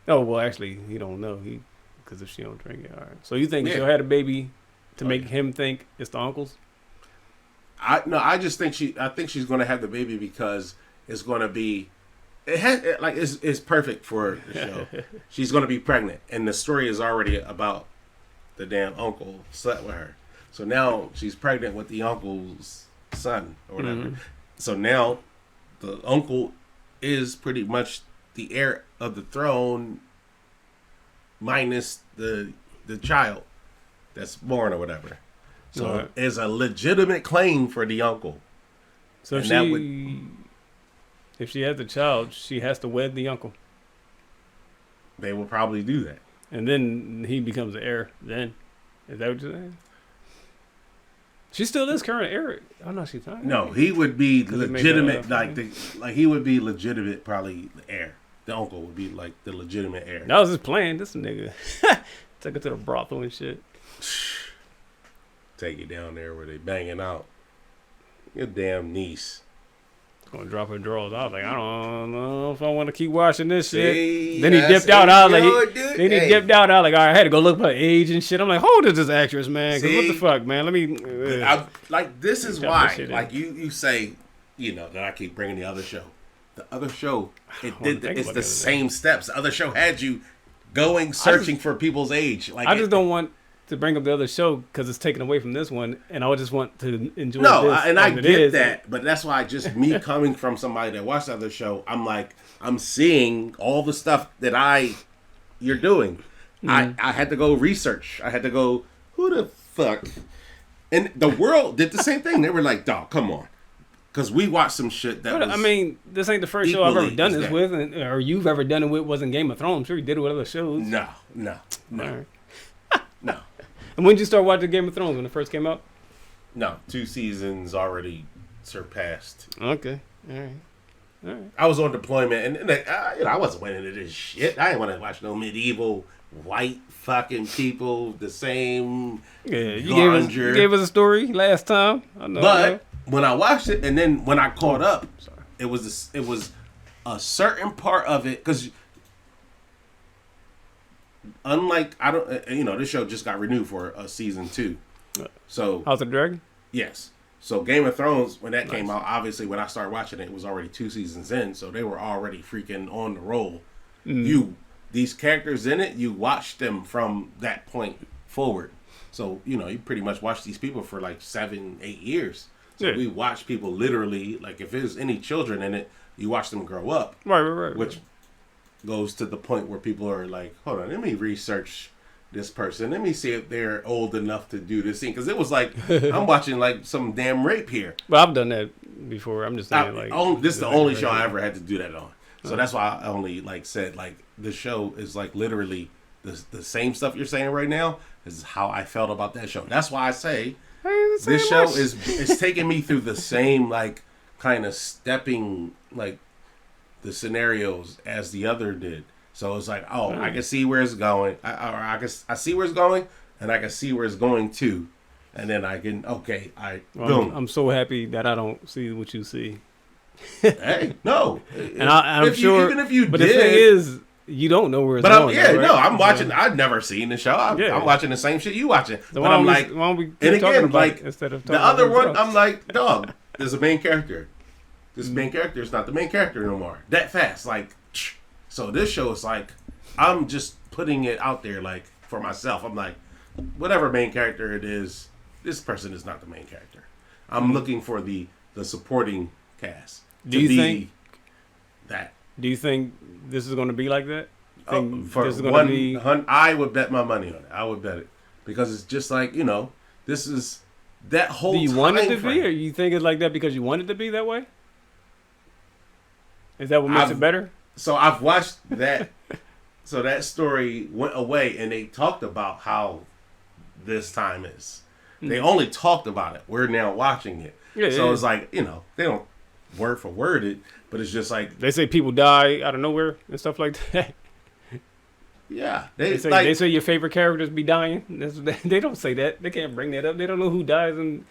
Speaker 2: Oh well, actually, he don't know because if she don't drink it, all right. So you think she'll have a baby to make him think it's the uncle's?
Speaker 1: I think she's gonna have the baby because it's gonna be. It's perfect for the show. She's gonna be pregnant, and the story is already about the damn uncle slept with her. So now she's pregnant with the uncle's son or whatever. Mm-hmm. So now the uncle is pretty much the heir of the throne minus the child that's born or whatever. So it's a legitimate claim for the uncle.
Speaker 2: So if she has the child, she has to wed the uncle.
Speaker 1: They will probably do that.
Speaker 2: And then he becomes the heir then. Is that what you're saying? She still is current heir. Oh no, she's not.
Speaker 1: No, he would be legitimate. He would be legitimate. Probably the heir. The uncle would be like the legitimate heir.
Speaker 2: That was his plan. This nigga took it to the brothel and shit.
Speaker 1: Take it down there where they banging out. Your damn niece.
Speaker 2: gonna drop her drawers. I was like, I don't know if I want to keep watching this shit. Then he dipped out. I was like, he dipped out. I was like, all right, I had to go look for age and shit. I'm like, hold is this actress, man? Because what the fuck, man? Let me.
Speaker 1: Like, this is why. Like, you say, that I keep bringing the other show. The other show, it's the same steps. The other show had you going searching for people's age. Like,
Speaker 2: I just don't want to bring up the other show because it's taken away from this one, and I would just want to enjoy.
Speaker 1: I get that, but that's why me coming from somebody that watched the other show, I'm like, I'm seeing all the stuff that you're doing. I had to go research. I had to go, who the fuck? And the world did the same thing. They were like, dog, come on. Because we watched some shit that was...
Speaker 2: I mean, this ain't the first show I've ever done this with, or you've ever done it with. Wasn't Game of Thrones. I'm sure you did it with other shows.
Speaker 1: No.
Speaker 2: Right.
Speaker 1: No.
Speaker 2: And when did you start watching Game of Thrones? When it first came out?
Speaker 1: No, 2 seasons already surpassed.
Speaker 2: Okay. All right.
Speaker 1: I was on deployment, and I wasn't went into this shit. I didn't want to watch no medieval white fucking people, the same...
Speaker 2: Yeah, you gave us a story last time. I know.
Speaker 1: But... when I watched it, and then when I caught up, it was a certain part of it, because unlike this show just got renewed for a season 2. So
Speaker 2: House of the Dragon?
Speaker 1: Yes. So Game of Thrones, when that came out, obviously when I started watching it was already 2 seasons in, so they were already freaking on the roll. These characters in it, you watch them from that point forward. So, you pretty much watch these people for like 7-8 years. So we watch people literally, like if there's any children in it, you watch them grow up.
Speaker 2: Right.
Speaker 1: Which goes to the point where people are like, hold on, let me research this person. Let me see if they're old enough to do this scene. Because it was like, I'm watching like some damn rape here.
Speaker 2: Well, I've done that before. I'm just saying
Speaker 1: this is the only show I ever had to do that on. So that's why I only said the show is like literally the same stuff you're saying right now is how I felt about that show. That's why I say... this show is taking me through the same kind of stepping the scenarios as the other did. So it's like, I can see where it's going. I see where it's going, and I can see where it's going to, and then I can boom.
Speaker 2: I'm so happy that I don't see what you see.
Speaker 1: Hey, no,
Speaker 2: and I'm sure.
Speaker 1: Even if you
Speaker 2: but
Speaker 1: did,
Speaker 2: the thing is. You don't know where it's going.
Speaker 1: I'm watching. I've never seen the show. I'm watching the same shit you watching.
Speaker 2: So
Speaker 1: but I'm like,
Speaker 2: why don't we
Speaker 1: and again,
Speaker 2: instead of
Speaker 1: the other one, I'm like, dog, there's a main character. This main character is not the main character no more. That fast, so this show is like, I'm just putting it out there for myself. I'm like, whatever main character it is, this person is not the main character. I'm looking for the supporting cast.
Speaker 2: Do you think
Speaker 1: that?
Speaker 2: Do you think this is going to be like that?
Speaker 1: I would bet my money on it. I would bet it. Because it's just this is that whole time. Do you
Speaker 2: want it to be, or you think it's like that because you want it to be that way? Is that what makes it better?
Speaker 1: So I've watched that. So that story went away, and they talked about how this time is. They only talked about it. We're now watching it. It's like, they don't word for word it. But it's just like...
Speaker 2: they say people die out of nowhere and stuff like that.
Speaker 1: Yeah.
Speaker 2: They say your favorite characters be dying. They don't say that. They can't bring that up. They don't know who dies. They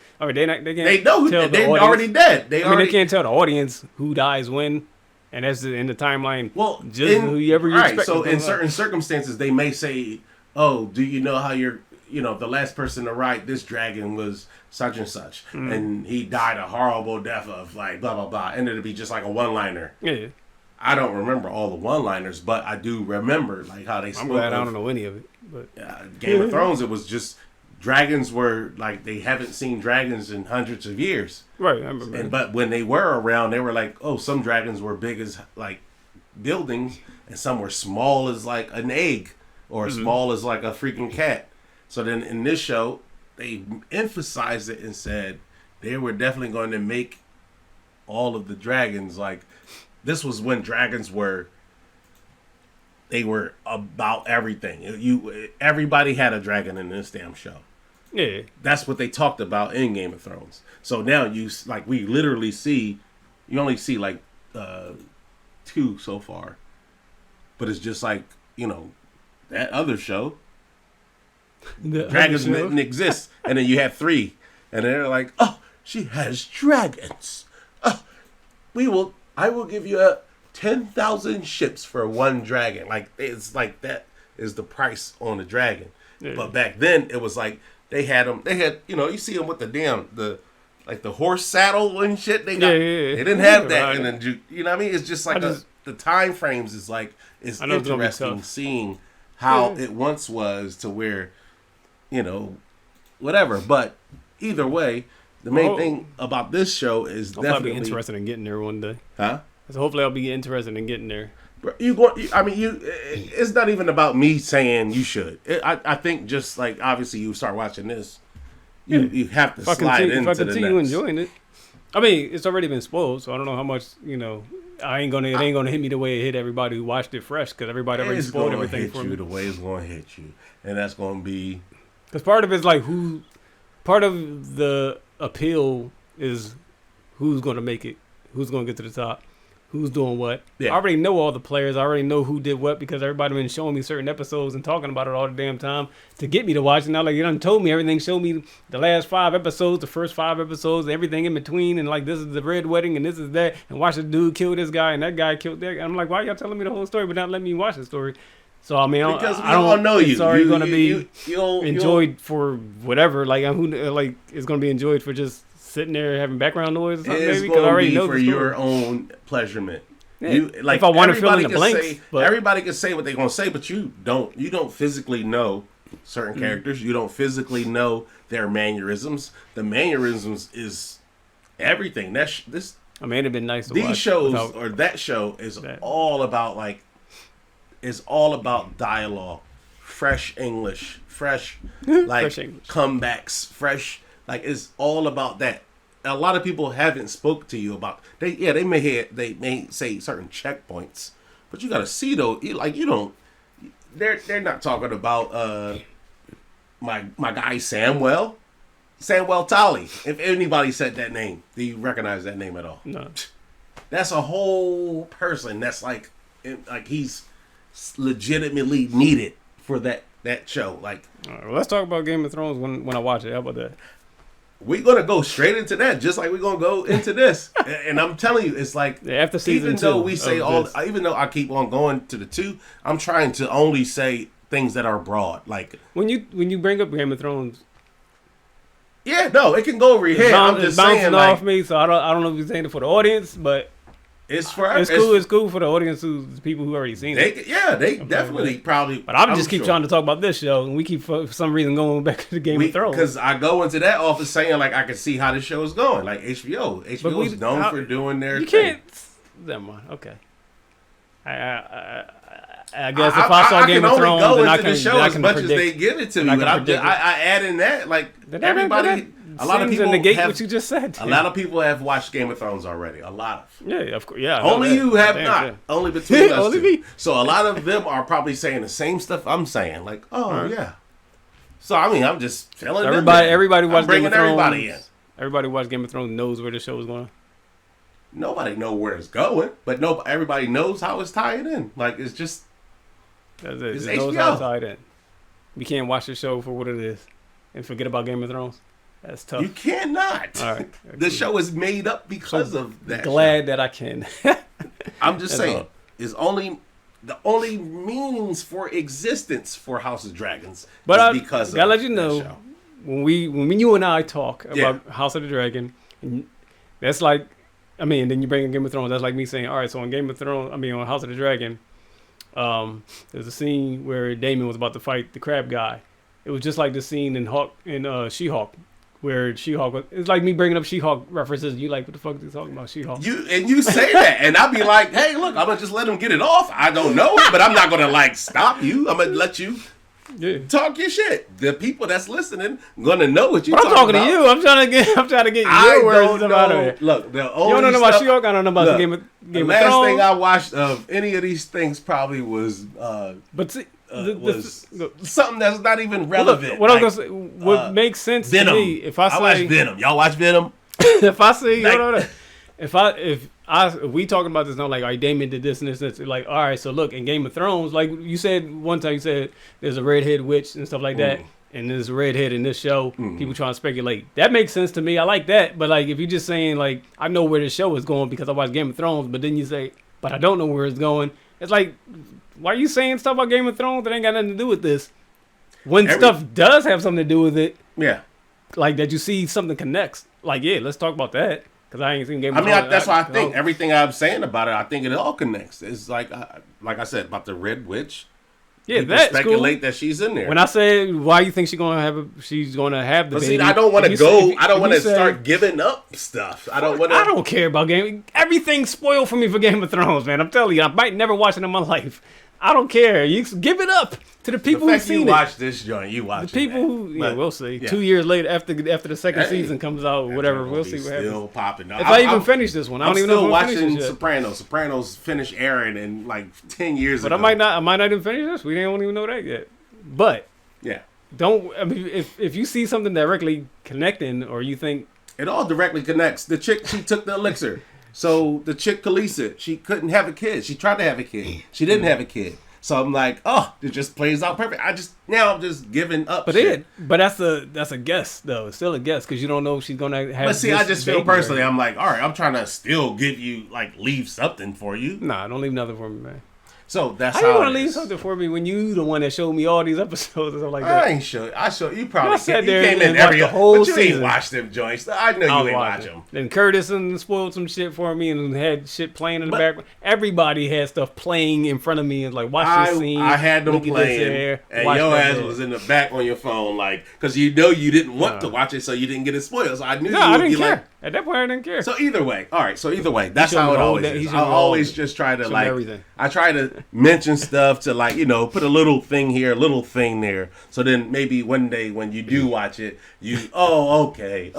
Speaker 2: can't
Speaker 1: they know they're already dead. They
Speaker 2: can't tell the audience who dies when. And that's in the timeline.
Speaker 1: Well,
Speaker 2: whoever you expect.
Speaker 1: So in certain circumstances, they may say, oh, do you know how the last person to ride this dragon was such and such, and he died a horrible death of blah blah blah, and it'd be just like a one-liner.
Speaker 2: Yeah.
Speaker 1: I don't remember all the one-liners, but I do remember how they spoke.
Speaker 2: I'm glad I don't know any of it. But
Speaker 1: Game of Thrones, it was just dragons were they haven't seen dragons in hundreds of years.
Speaker 2: Right, I remember.
Speaker 1: But when they were around, they were some dragons were big as buildings, and some were small as an egg, or small as a freaking cat. So then in this show, they emphasized it and said they were definitely going to make all of the dragons this was when dragons were about everything. Everybody had a dragon in this damn show.
Speaker 2: Yeah.
Speaker 1: That's what they talked about in Game of Thrones. So now we literally see, you only see 2 so far. But it's just that other show. Dragons didn't exist, and then you had 3, and they're like, "Oh, she has dragons." Oh, I will give you 10,000 ships for one dragon. Like, it's like that is the price on the dragon. Yeah. But back then it was like they had, you see them with the horse saddle and shit. They didn't have that. And then, you know what I mean? It's just like the time frames is like, it's interesting seeing how it once was to where, whatever. But either way, the main thing about this show is
Speaker 2: I'll be interested in getting there one day.
Speaker 1: Huh?
Speaker 2: So hopefully I'll be interested in getting there.
Speaker 1: It's not even about me saying you should. I think just like, obviously you start watching this, you have to slide into the next. If I continue
Speaker 2: enjoying it. I mean, it's already been spoiled, so I don't know how much, it ain't gonna hit me the way it hit everybody who watched it fresh, because everybody already spoiled everything for me.
Speaker 1: It's the way it's gonna hit you, and that's gonna be.
Speaker 2: Because part of it's like part of the appeal is who's gonna make it, who's gonna get to the top. Who's doing what? Yeah. I already know all the players. I already know who did what because everybody been showing me certain episodes and talking about it all the damn time to get me to watch it. Now, like, you done told me everything. Showed me the last 5 episodes, the first 5 episodes, everything in between, and like, this is the red wedding and this is that, and watch the dude kill this guy and that guy killed that guy. I'm like, why y'all telling me the whole story but not letting me watch the story? So I mean,
Speaker 1: because I don't know you.
Speaker 2: It's already gonna be enjoyed for whatever. Like, it's gonna be enjoyed for just sitting there having background noise or something, maybe, because I already know
Speaker 1: for your own pleasurement.
Speaker 2: Yeah. If I want to fill in the blanks,
Speaker 1: everybody can say what they're gonna say, but you don't physically know certain characters. You don't physically know their mannerisms. The mannerisms is everything.
Speaker 2: It'd been nice to
Speaker 1: these
Speaker 2: watch
Speaker 1: shows or that show is all about all about dialogue, fresh English, fresh fresh English. Comebacks, fresh. Like, it's all about that. A lot of people haven't spoke to you about they may say certain checkpoints, but you gotta see though. They're not talking about my guy Samwell Tolly. If anybody said that name, do you recognize that name at all?
Speaker 2: No.
Speaker 1: That's a whole person. That's like he's legitimately needed for that show. Like,
Speaker 2: all right, well, let's talk about Game of Thrones when I watch it. How about that?
Speaker 1: We're going to go straight into that, just like we're going to go into this. And I'm telling you, it's like,
Speaker 2: after season
Speaker 1: even though we say even though I keep on going to the 2, I'm trying to only say things that are broad. Like,
Speaker 2: when you bring up Game of Thrones,
Speaker 1: yeah, no, it can go over your head. I'm just saying,
Speaker 2: off me, so I don't know if you're saying it for the audience, but
Speaker 1: it's
Speaker 2: cool for the audience, the people who already seen it.
Speaker 1: They definitely probably.
Speaker 2: But I'm just keep trying to talk about this show, and we keep for some reason going back to the Game of Thrones.
Speaker 1: Because I go into that office saying like I can see how the show is going, like HBO. HBO is known for doing their thing.
Speaker 2: Can't. Never mind. Okay. I guess if I saw Game of Thrones, then I can the show
Speaker 1: as much as they give it to me. But I add in that everybody. A lot of people
Speaker 2: negate what you just said.
Speaker 1: A lot of people have watched Game of Thrones already. A lot of.
Speaker 2: Yeah, of course. Yeah.
Speaker 1: Only you have not. Yeah. Only between us only two. Me. So a lot of them are probably saying the same stuff I'm saying. Like, yeah. So I mean, I'm just telling
Speaker 2: everybody watched Game of Thrones.
Speaker 1: Everybody in.
Speaker 2: Everybody watched Game of Thrones knows where the show is going.
Speaker 1: Nobody knows where it's going, but everybody knows how it's tying in. Like, it's just.
Speaker 2: That's it. It's knows how it's tied in. We can't watch the show for what it is and forget about Game of Thrones. That's tough.
Speaker 1: You cannot.
Speaker 2: All right.
Speaker 1: The show is made up because of that.
Speaker 2: Glad that I can.
Speaker 1: I'm just saying, the only meanings for existence for House of Dragons is because of
Speaker 2: gotta let you know show. when you and I talk about House of the Dragon, that's like, I mean, then you bring in Game of Thrones. That's like me saying, all right, so on Game of Thrones, on House of the Dragon, there's a scene where Daemon was about to fight the crab guy. It was just like the scene in She-Hulk. Where She-Hulk was, it's like me bringing up She-Hulk references. You like, what the fuck are you talking about, She-Hulk?
Speaker 1: You say that, and I'll be like, hey, look, I'm gonna just let him get it off. I don't know, but I'm not gonna stop you. I'm gonna let you talk your shit. The people that's listening gonna know what you're talking about.
Speaker 2: I'm talking to you. I'm trying to get your words out of it.
Speaker 1: Look,
Speaker 2: you don't know about She-Hulk. I don't know about Game of Thrones.
Speaker 1: The last thing I watched of any of these things probably was.
Speaker 2: But see.
Speaker 1: Was something that's not even relevant.
Speaker 2: What I was gonna say, what makes sense
Speaker 1: Venom.
Speaker 2: to me, if I
Speaker 1: watch Venom, y'all watch Venom?
Speaker 2: If I say, if we talking about this now, like, all right, Damon did this and this, and this, like, all right, so look, in Game of Thrones, like you said one time, you said there's a redhead witch and stuff like that, and this redhead in this show, people trying to speculate. That makes sense to me. I like that. But like, if you're just saying like, I know where the show is going because I watch Game of Thrones, but then you say, but I don't know where it's going. It's like, why are you saying stuff about Game of Thrones that ain't got nothing to do with this? When stuff does have something to do with it, like that you see something connects. Like, yeah, let's talk about that. Because I ain't seen Game of Thrones.
Speaker 1: That's why I think everything I'm saying about it, I think it all connects. It's like I said, about the Red Witch.
Speaker 2: Yeah, that's
Speaker 1: speculate
Speaker 2: cool.
Speaker 1: That she's in there.
Speaker 2: When I say why you think she's gonna have the baby,
Speaker 1: see, I don't want to go. I don't want to start giving up stuff. I don't want to.
Speaker 2: I don't care about Game. Everything's spoiled for me for Game of Thrones, man. I'm telling you, I might never watch it in my life. I don't care. You give it up to the people who seen it.
Speaker 1: You watch this joint. You watch
Speaker 2: the people who. Yeah, we'll see. Yeah. 2 years later, after the second season comes out, whatever, we'll see what happens.
Speaker 1: Still popping.
Speaker 2: If I even finish this one, I don't even know if I'm
Speaker 1: watching Sopranos. Sopranos finished airing in like 10 years ago.
Speaker 2: But I might not even finish this. We don't even know that yet. But I mean, if you see something directly connecting, or you think
Speaker 1: it all directly connects. The chick, she took the elixir. So the chick Khaleesi, she couldn't have a kid. She tried to have a kid. She didn't have a kid. So I'm like, oh, it just plays out perfect. I'm just giving up.
Speaker 2: But that's a guess though. It's still a guess because you don't know if she's gonna have.
Speaker 1: But see, I just feel personally, I'm like, all right, I'm trying to still give you leave something for you.
Speaker 2: Nah, don't leave nothing for me, man.
Speaker 1: So that's
Speaker 2: how you want to leave something for me when you the one that showed me all these episodes and stuff like that.
Speaker 1: I ain't sure. I show you probably
Speaker 2: sat there came in every whole
Speaker 1: but you
Speaker 2: season.
Speaker 1: Ain't watched them joints. I know you ain't watch them.
Speaker 2: Then Curtis spoiled some shit for me and had shit playing in the background. Everybody had stuff playing in front of me and like watch this scene.
Speaker 1: I had them playing, and your ass was in the back on your phone, like because you didn't want to watch it, so you didn't get it spoiled. So I knew
Speaker 2: I didn't care. At that point, I didn't care.
Speaker 1: So either way, all right. So either way, that's how it always is. I always just try to everything. I try to mention stuff to put a little thing here, a little thing there. So then maybe one day when you do watch it, okay.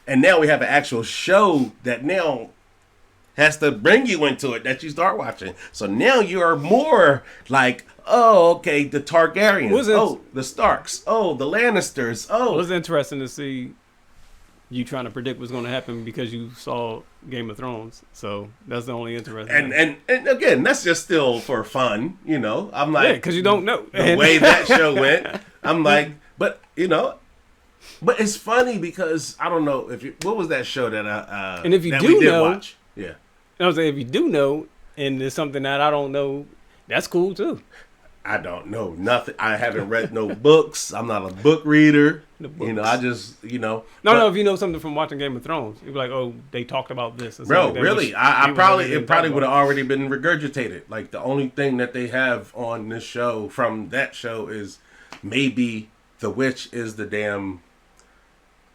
Speaker 1: And now we have an actual show that now has to bring you into it that you start watching. So now you are more like, the Targaryens, the Starks, the Lannisters,
Speaker 2: It was interesting to see you trying to predict what's going to happen because you saw Game of Thrones. So that's the only interesting
Speaker 1: thing. And again, that's just still for fun, I'm like...
Speaker 2: Yeah, because you don't know.
Speaker 1: The way that show went, I'm like... But, But it's funny because, I don't know, what was that show that
Speaker 2: and if you do know...
Speaker 1: watch? Yeah.
Speaker 2: I was saying, if you do know, and there's something that I don't know, that's cool too.
Speaker 1: I don't know nothing. I haven't read no books. I'm not a book reader. I just, No,
Speaker 2: if you know something from watching Game of Thrones, you'd be like, oh, they talked about this.
Speaker 1: Bro, like really? It probably would have already been regurgitated. Like, the only thing that they have on this show from that show is maybe the witch is the damn...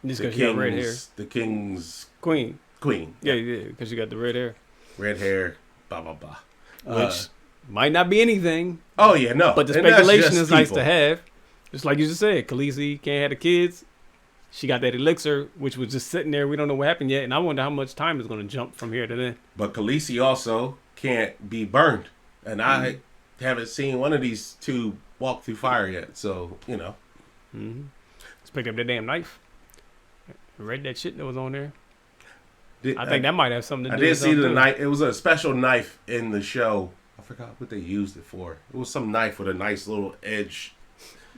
Speaker 2: Just because you got red hair.
Speaker 1: The king's...
Speaker 2: Queen.
Speaker 1: Yeah,
Speaker 2: because you got the red hair.
Speaker 1: Red hair, blah, blah, blah.
Speaker 2: Which... might not be anything.
Speaker 1: Oh, yeah, no.
Speaker 2: But the speculation is nice to have. Just like you just said, Khaleesi can't have the kids. She got that elixir, which was just sitting there. We don't know what happened yet. And I wonder how much time is going to jump from here to then.
Speaker 1: But Khaleesi also can't be burned. And I haven't seen one of these two walk through fire yet. So,
Speaker 2: Mm-hmm. Let's pick up that damn knife. I read that shit that was on there. I think that might have something to do with it. I did see the
Speaker 1: knife. It was a special knife in the show. I forgot what they used it for. It was some knife with a nice little edge.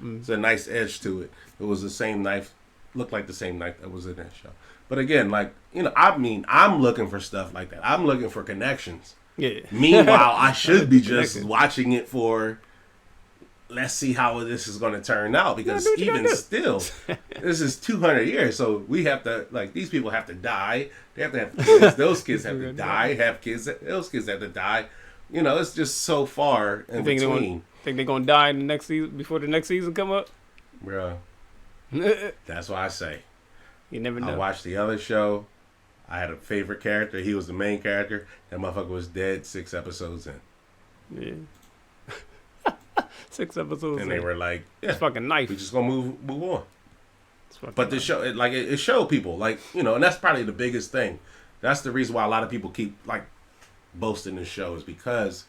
Speaker 1: It's a nice edge to it. It was the same knife. Looked like the same knife that was in that show. But again, I'm looking for stuff like that. I'm looking for connections.
Speaker 2: Yeah.
Speaker 1: Meanwhile, I should be just watching it for, let's see how this is going to turn out. Because even still, this is 200 years. So we have to, these people have to die. They have to have kids. Those kids have to die. Have kids. Those kids have to die. It's just so far in between.
Speaker 2: Think they're gonna die in the next season before the next season come up?
Speaker 1: Bro, that's why I say.
Speaker 2: You never know.
Speaker 1: I watched the other show. I had a favorite character. He was the main character. That motherfucker was dead 6 episodes in.
Speaker 2: Yeah. 6 episodes
Speaker 1: and they were like,
Speaker 2: it's fucking knife.
Speaker 1: We just gonna move on. But the show, it showed people, and that's probably the biggest thing. That's the reason why a lot of people keep boasting the show is because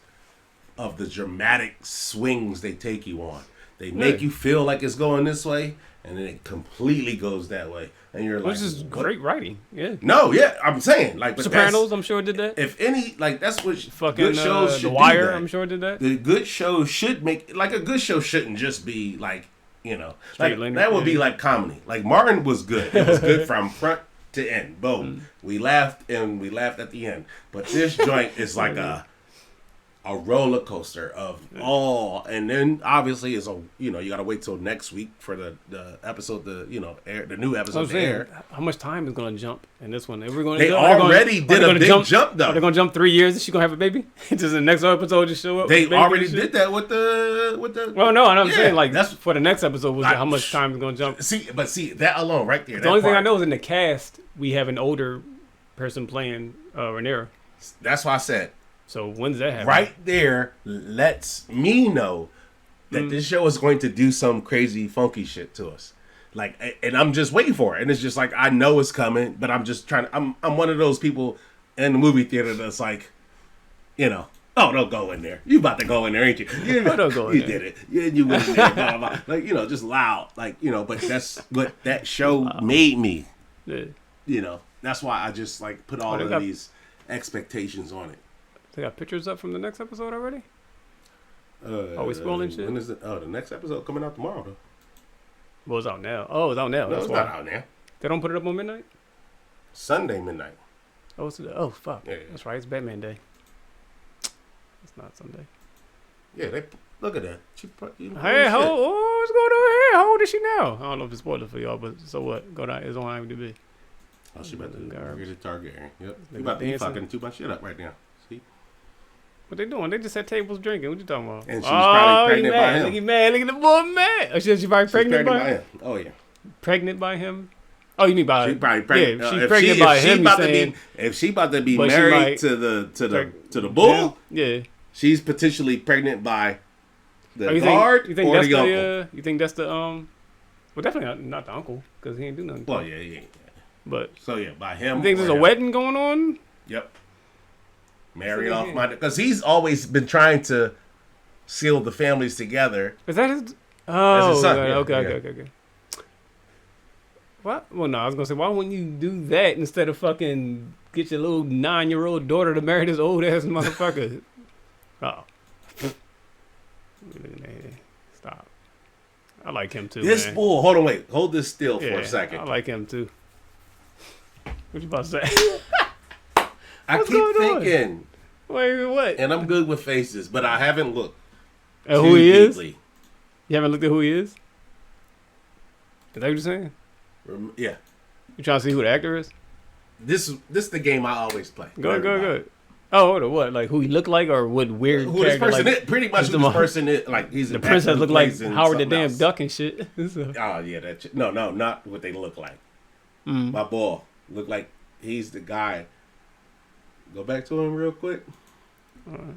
Speaker 1: of the dramatic swings they take you on. They make you feel like it's going this way, and then it completely goes that way, and you're like,
Speaker 2: which is great writing. Yeah.
Speaker 1: No, yeah, I'm saying but
Speaker 2: Sopranos, I'm sure did that.
Speaker 1: If any, that's what
Speaker 2: fucking
Speaker 1: good shows should
Speaker 2: The Wire,
Speaker 1: do that.
Speaker 2: I'm sure did that.
Speaker 1: The good show should make a good show shouldn't just be You know, like, that would be like comedy. Like Martin was good. It was good from front to end. Boom. We laughed and we laughed at the end. But this joint is like a roller coaster of all, and then obviously is you got to wait till next week for the episode air, the new episode to air.
Speaker 2: How much time is going to jump in this one?
Speaker 1: They already did a big jump though.
Speaker 2: Are they going to jump 3 years? Is she going to have a baby? Just the next episode just show up?
Speaker 1: They already did that with the.
Speaker 2: Well, no, I'm saying like that's for the next episode was how much time is going to jump.
Speaker 1: See that alone right there.
Speaker 2: The only thing I know is in the cast we have an older person playing Rhaenyra.
Speaker 1: That's why I said.
Speaker 2: So when's that happen?
Speaker 1: Right there lets me know that this show is going to do some crazy funky shit to us. Like, and I'm just waiting for it. And it's just like, I know it's coming, but I'm just trying to, I'm one of those people in the movie theater that's like, oh, don't go in there. You about to go in there, ain't you?
Speaker 2: Don't go in there.
Speaker 1: You did it. Yeah, you went in there, blah, blah, blah. Like, just loud. Like, but that's what that show made me. Yeah. That's why I just like put all of these expectations on it.
Speaker 2: They got pictures up from the next episode already? Are we spoiling shit?
Speaker 1: When is it? Oh, the next episode coming out tomorrow, though.
Speaker 2: Well, it's out now. Oh, it's out now.
Speaker 1: No, it's not out now.
Speaker 2: They don't put it up on midnight?
Speaker 1: Sunday midnight.
Speaker 2: Oh, fuck. Yeah. That's right. It's Batman Day. It's not Sunday.
Speaker 1: Yeah, look at that.
Speaker 2: Hey, what's going on here? How old is she now? I don't know if it's spoiler for y'all, but so what? Go down. It's on IMDb.
Speaker 1: Oh, she about to get a target area. Yep. You about to be fucking too much shit up right now. See?
Speaker 2: What they doing? They just had tables drinking. What you talking about?
Speaker 1: And she's probably pregnant by him.
Speaker 2: Look, he mad. Look at the boy mad. Oh, she's probably pregnant by him?
Speaker 1: Oh, yeah.
Speaker 2: Pregnant by him? Oh, you mean by
Speaker 1: she probably pregnant.
Speaker 2: Yeah, she's pregnant by him.
Speaker 1: If she about to be married to the bull,
Speaker 2: yeah,
Speaker 1: she's potentially pregnant by the guard
Speaker 2: you think
Speaker 1: or
Speaker 2: that's
Speaker 1: the uncle.
Speaker 2: You think that's the well, definitely not the uncle because he ain't do nothing.
Speaker 1: Well, yeah.
Speaker 2: But
Speaker 1: so yeah, by him.
Speaker 2: You think there's a wedding going on?
Speaker 1: Yep. Married off my, because he's always been trying to seal the families together.
Speaker 2: Is that his? Oh,
Speaker 1: his son.
Speaker 2: Okay. What? Well, no, I was gonna say, why wouldn't you do that instead of fucking get your little 9-year-old daughter to marry this old ass motherfucker? Oh, stop. I like him too.
Speaker 1: This
Speaker 2: man.
Speaker 1: bull. Hold on, wait. Hold this still for a second.
Speaker 2: I like him too. What you about to say?
Speaker 1: I keep thinking.
Speaker 2: Wait, what?
Speaker 1: And I'm good with faces, but I haven't looked
Speaker 2: at who he is. You haven't looked at who he is? Is that what you're saying?
Speaker 1: Yeah.
Speaker 2: You trying to see who the actor is?
Speaker 1: This is the game I always play.
Speaker 2: Go. Oh, what? Like who he looked like, or what weird
Speaker 1: who this person is? Pretty much who this person is. Like he's
Speaker 2: the princess look like Howard the damn Duck and shit.
Speaker 1: So. Oh yeah, no, not what they look like. My boy look like he's the guy. Go back to him real quick.
Speaker 2: All right.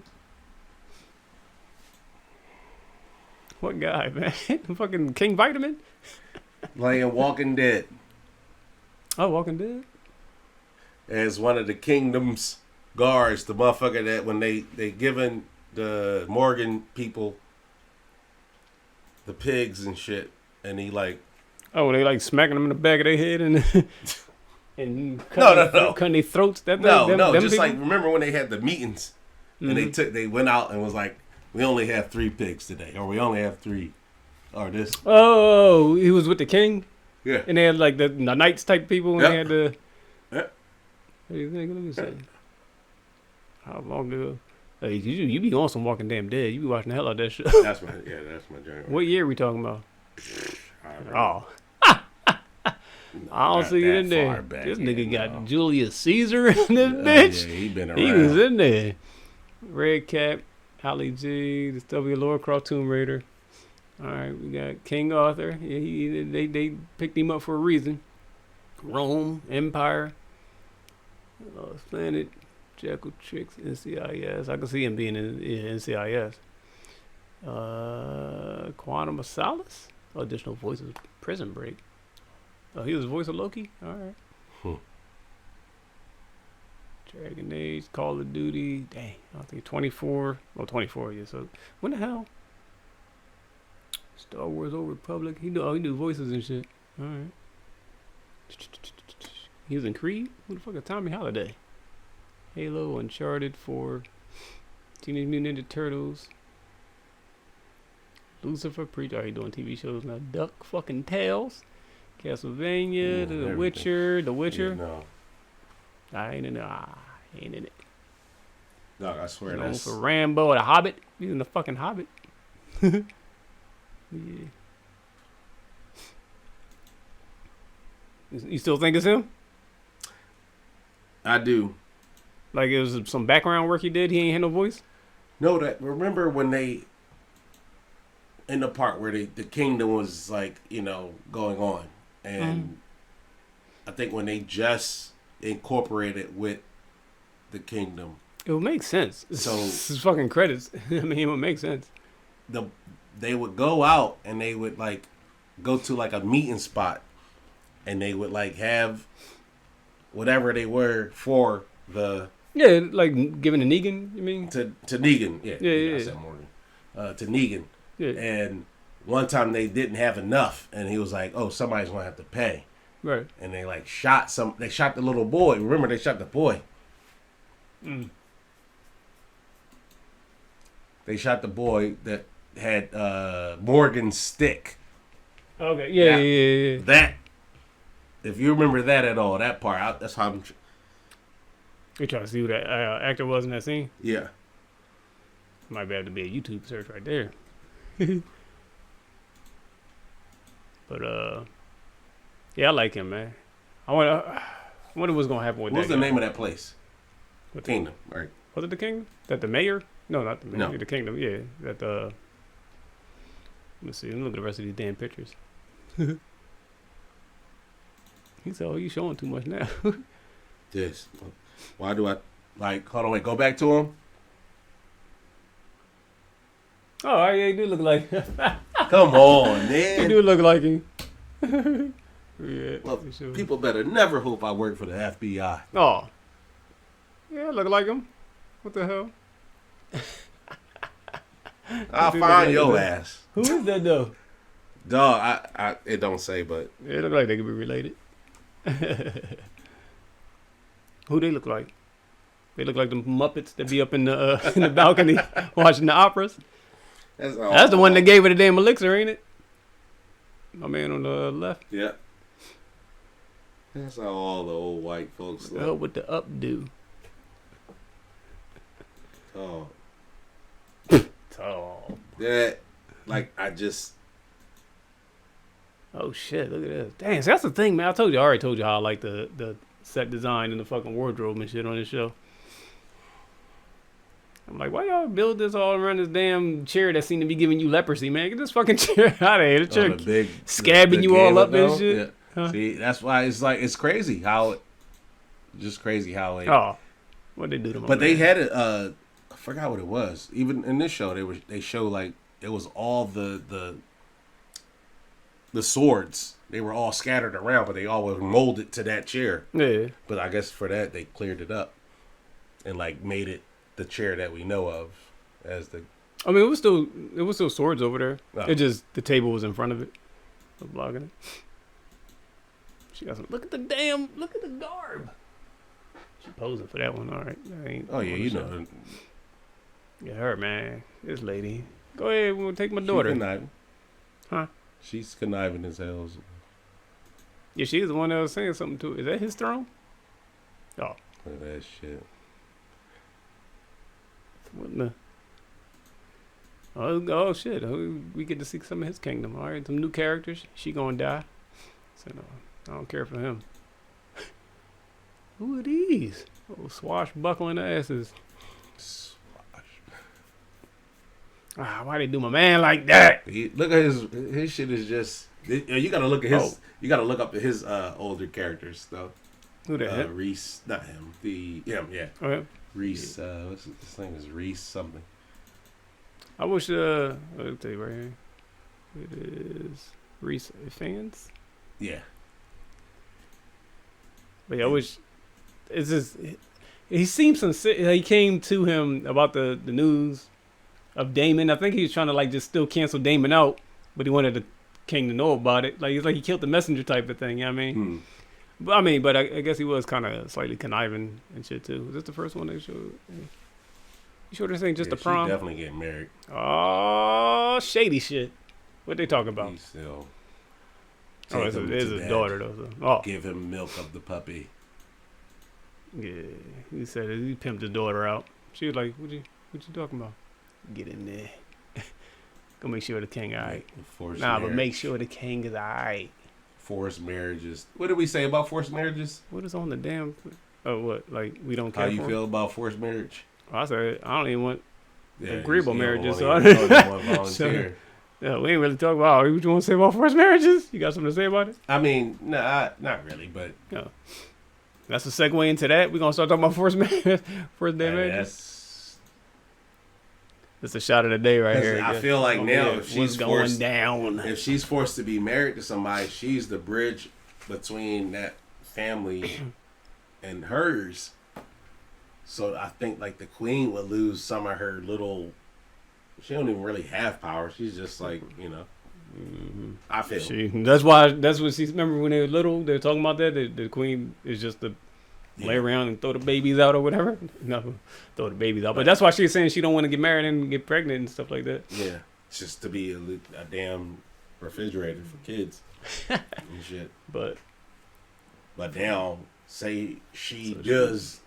Speaker 2: What guy, man? Fucking King Vitamin?
Speaker 1: Playing Walking Dead.
Speaker 2: Oh, Walking Dead?
Speaker 1: As one of the kingdom's guards, the motherfucker that when they giving the Morgan people the pigs and shit, and he like...
Speaker 2: Oh, they like smacking them in the back of their head and... And cutting their throats.
Speaker 1: Just people? Like remember when they had the meetings and they went out and was like, we only have 3 pigs today, or we only have 3, or this.
Speaker 2: Oh, he was with the king.
Speaker 1: Yeah,
Speaker 2: and they had like the knights type people, and they had the.
Speaker 1: Yep.
Speaker 2: What do you think? Let me see. How long ago? Hey, you be on some Walking Damn Dead. You be watching the hell out of that shit.
Speaker 1: That's my journey.
Speaker 2: What year are we talking about? I don't see it in there. This nigga got Julius Caesar in this bitch.
Speaker 1: Yeah, he been around.
Speaker 2: He was in there. Red Cap, Ali G, the W. Lovecraft Tomb Raider. All right, we got King Arthur. Yeah, they picked him up for a reason. Rome, Empire, Lost Planet, Jackal Tricks, NCIS. I can see him being in NCIS. Quantum of Solace. Additional voices. Prison Break. Oh, he was the voice of Loki? All right. Dragon Age, Call of Duty. Dang, I think 24. Well, 24, yeah. So, when the hell? Star Wars Old Republic. He do voices and shit. All right. He was in Creed? Who the fuck is Tommy Holiday? Halo, Uncharted 4, Teenage Mutant Ninja Turtles. Lucifer, Preacher. He doing TV shows now. Duck fucking Tales, Castlevania, The Witcher. Yeah,
Speaker 1: no.
Speaker 2: I ain't in it. Ain't in it.
Speaker 1: No, I swear
Speaker 2: that's for Rambo, The Hobbit. He's in the fucking Hobbit. Yeah. You still think it's him?
Speaker 1: I do.
Speaker 2: Like it was some background work he did. He ain't had no voice.
Speaker 1: No, that remember when they in the part where the kingdom was like going on, and I think when they just incorporated with the kingdom,
Speaker 2: it would make sense. So it's fucking credits. I mean, it would make sense.
Speaker 1: They would go out and they would like go to like a meeting spot, and they would like have whatever they were for the
Speaker 2: like giving to Negan. You mean
Speaker 1: to Negan? Yeah. I said Morgan. To Negan. Yeah. And one time they didn't have enough, and he was like, "Oh, somebody's gonna have to pay."
Speaker 2: Right.
Speaker 1: And they like shot They shot the little boy. Remember, they shot the boy. They shot the boy that had Morgan's stick.
Speaker 2: Okay. Yeah.
Speaker 1: That. If you remember that at all, that part, that's how I'm.
Speaker 2: You trying to see who that actor was in that scene?
Speaker 1: Yeah.
Speaker 2: Might be able to be a YouTube search right there. But yeah, I like him, man. I wonder what's gonna happen with that.
Speaker 1: What's the name of that place?
Speaker 2: What
Speaker 1: Kingdom, right?
Speaker 2: Was it the Kingdom? That the mayor? No, not the mayor.
Speaker 1: No.
Speaker 2: The Kingdom. Yeah. That let me see. Let me look at the rest of these damn pictures. He said, "Oh, you showing too much now."
Speaker 1: Yes. Why do I hold on? Wait, go back to him.
Speaker 2: Oh, yeah, he do look like.
Speaker 1: Come on, man.
Speaker 2: He do look like him. Yeah.
Speaker 1: Well, people better never hope I work for the FBI.
Speaker 2: Oh. Yeah, look like him. What the hell?
Speaker 1: I'll find your ass.
Speaker 2: Who is that though?
Speaker 1: Dog, it don't say, but
Speaker 2: it look like they could be related. Who they look like? They look like the Muppets that be up in the balcony watching the operas. That's the one that gave her the damn elixir, ain't it? My man on the left.
Speaker 1: Yeah. That's how all the old white folks look.
Speaker 2: With the updo.
Speaker 1: Tall.
Speaker 2: Tall.
Speaker 1: Yeah. Like I just.
Speaker 2: Oh shit! Look at this. Dang, so that's the thing, man. I already told you how I like the set design and the fucking wardrobe and shit on this show. I'm like, why y'all build this all around this damn chair that seem to be giving you leprosy, man? Get this fucking chair out of here. The chair scabbing you all up and shit.
Speaker 1: Yeah. Huh? See, that's why it's crazy how it. Just crazy how it.
Speaker 2: Oh, what they do to my
Speaker 1: But man. They had it. I forgot what it was. Even in this show, they show like it was all the swords. They were all scattered around, but they all were molded to that chair.
Speaker 2: Yeah.
Speaker 1: But I guess for that they cleared it up and like made it the chair that we know of as the.
Speaker 2: I mean, it was still swords over there. Oh. It just the table was in front of it. I was blocking it. She got some. Look at the garb. She posing for that one. All right.
Speaker 1: Oh yeah, you know.
Speaker 2: Yeah, her man. This lady. Go ahead. We'll take my daughter.
Speaker 1: She's conniving.
Speaker 2: Huh?
Speaker 1: She's conniving as hell.
Speaker 2: Yeah, she's the one that was saying something to it. Is that his throne? Oh.
Speaker 1: Look at that shit.
Speaker 2: What in the? Oh shit! We get to see some of his kingdom. All right, some new characters. She gonna die. So no, I don't care for him. Who are these? Oh, swashbuckling asses. Why they do my man like that?
Speaker 1: Look at his shit is just. You gotta look at his. Oh. You gotta look up at his older characters though.
Speaker 2: Who that?
Speaker 1: Reese, not him. Him, yeah.
Speaker 2: Oh, yeah.
Speaker 1: Reese. What's his name? Is Reese something?
Speaker 2: I wish. I'll tell you right here. It is Reese Fans.
Speaker 1: Yeah.
Speaker 2: But yeah, I wish. It's just. He seems sincere. He came to him about the news of Damon. I think he was trying to like just still cancel Damon out, but he wanted the king to know about it. Like it's like he killed the messenger type of thing. You know what I mean? But I guess he was kind of slightly conniving and shit too. Was this the first one they showed? You sure this ain't just a prom?
Speaker 1: She definitely getting married.
Speaker 2: Oh, shady shit. What they talking about?
Speaker 1: He's still.
Speaker 2: Oh, it's a daughter though. So. Oh,
Speaker 1: give him milk of the puppy.
Speaker 2: Yeah, he said he pimped his daughter out. She was like, "What you talking about? Get in there. Go make sure the king alright." But make sure the king is alright.
Speaker 1: Forced marriages. What did we say about forced marriages?
Speaker 2: What is on the damn? Oh, what? Like we don't care.
Speaker 1: How you feel about forced marriage?
Speaker 2: I said I don't even want agreeable marriages. So
Speaker 1: volunteer.
Speaker 2: Yeah, we ain't really talking about. What you want to say about forced marriages? You got something to say about it?
Speaker 1: I mean, nah, not really, but
Speaker 2: that's a segue into that. We're gonna start talking about forced marriage, forced day marriages. That's a shot of the day right here.
Speaker 1: I feel like now, if she's
Speaker 2: going down,
Speaker 1: if she's forced to be married to somebody, she's the bridge between that family and hers. So I think like the queen would lose some of her little. She don't even really have power. She's just like, I feel.
Speaker 2: That's what she's. Remember when they were little, they were talking about that. The queen is just to lay around and throw the babies out or whatever. No, throw the babies out. But that's why she's saying she don't want to get married and get pregnant and stuff like that.
Speaker 1: Yeah, it's just to be a damn refrigerator for kids and shit. But now, say she does.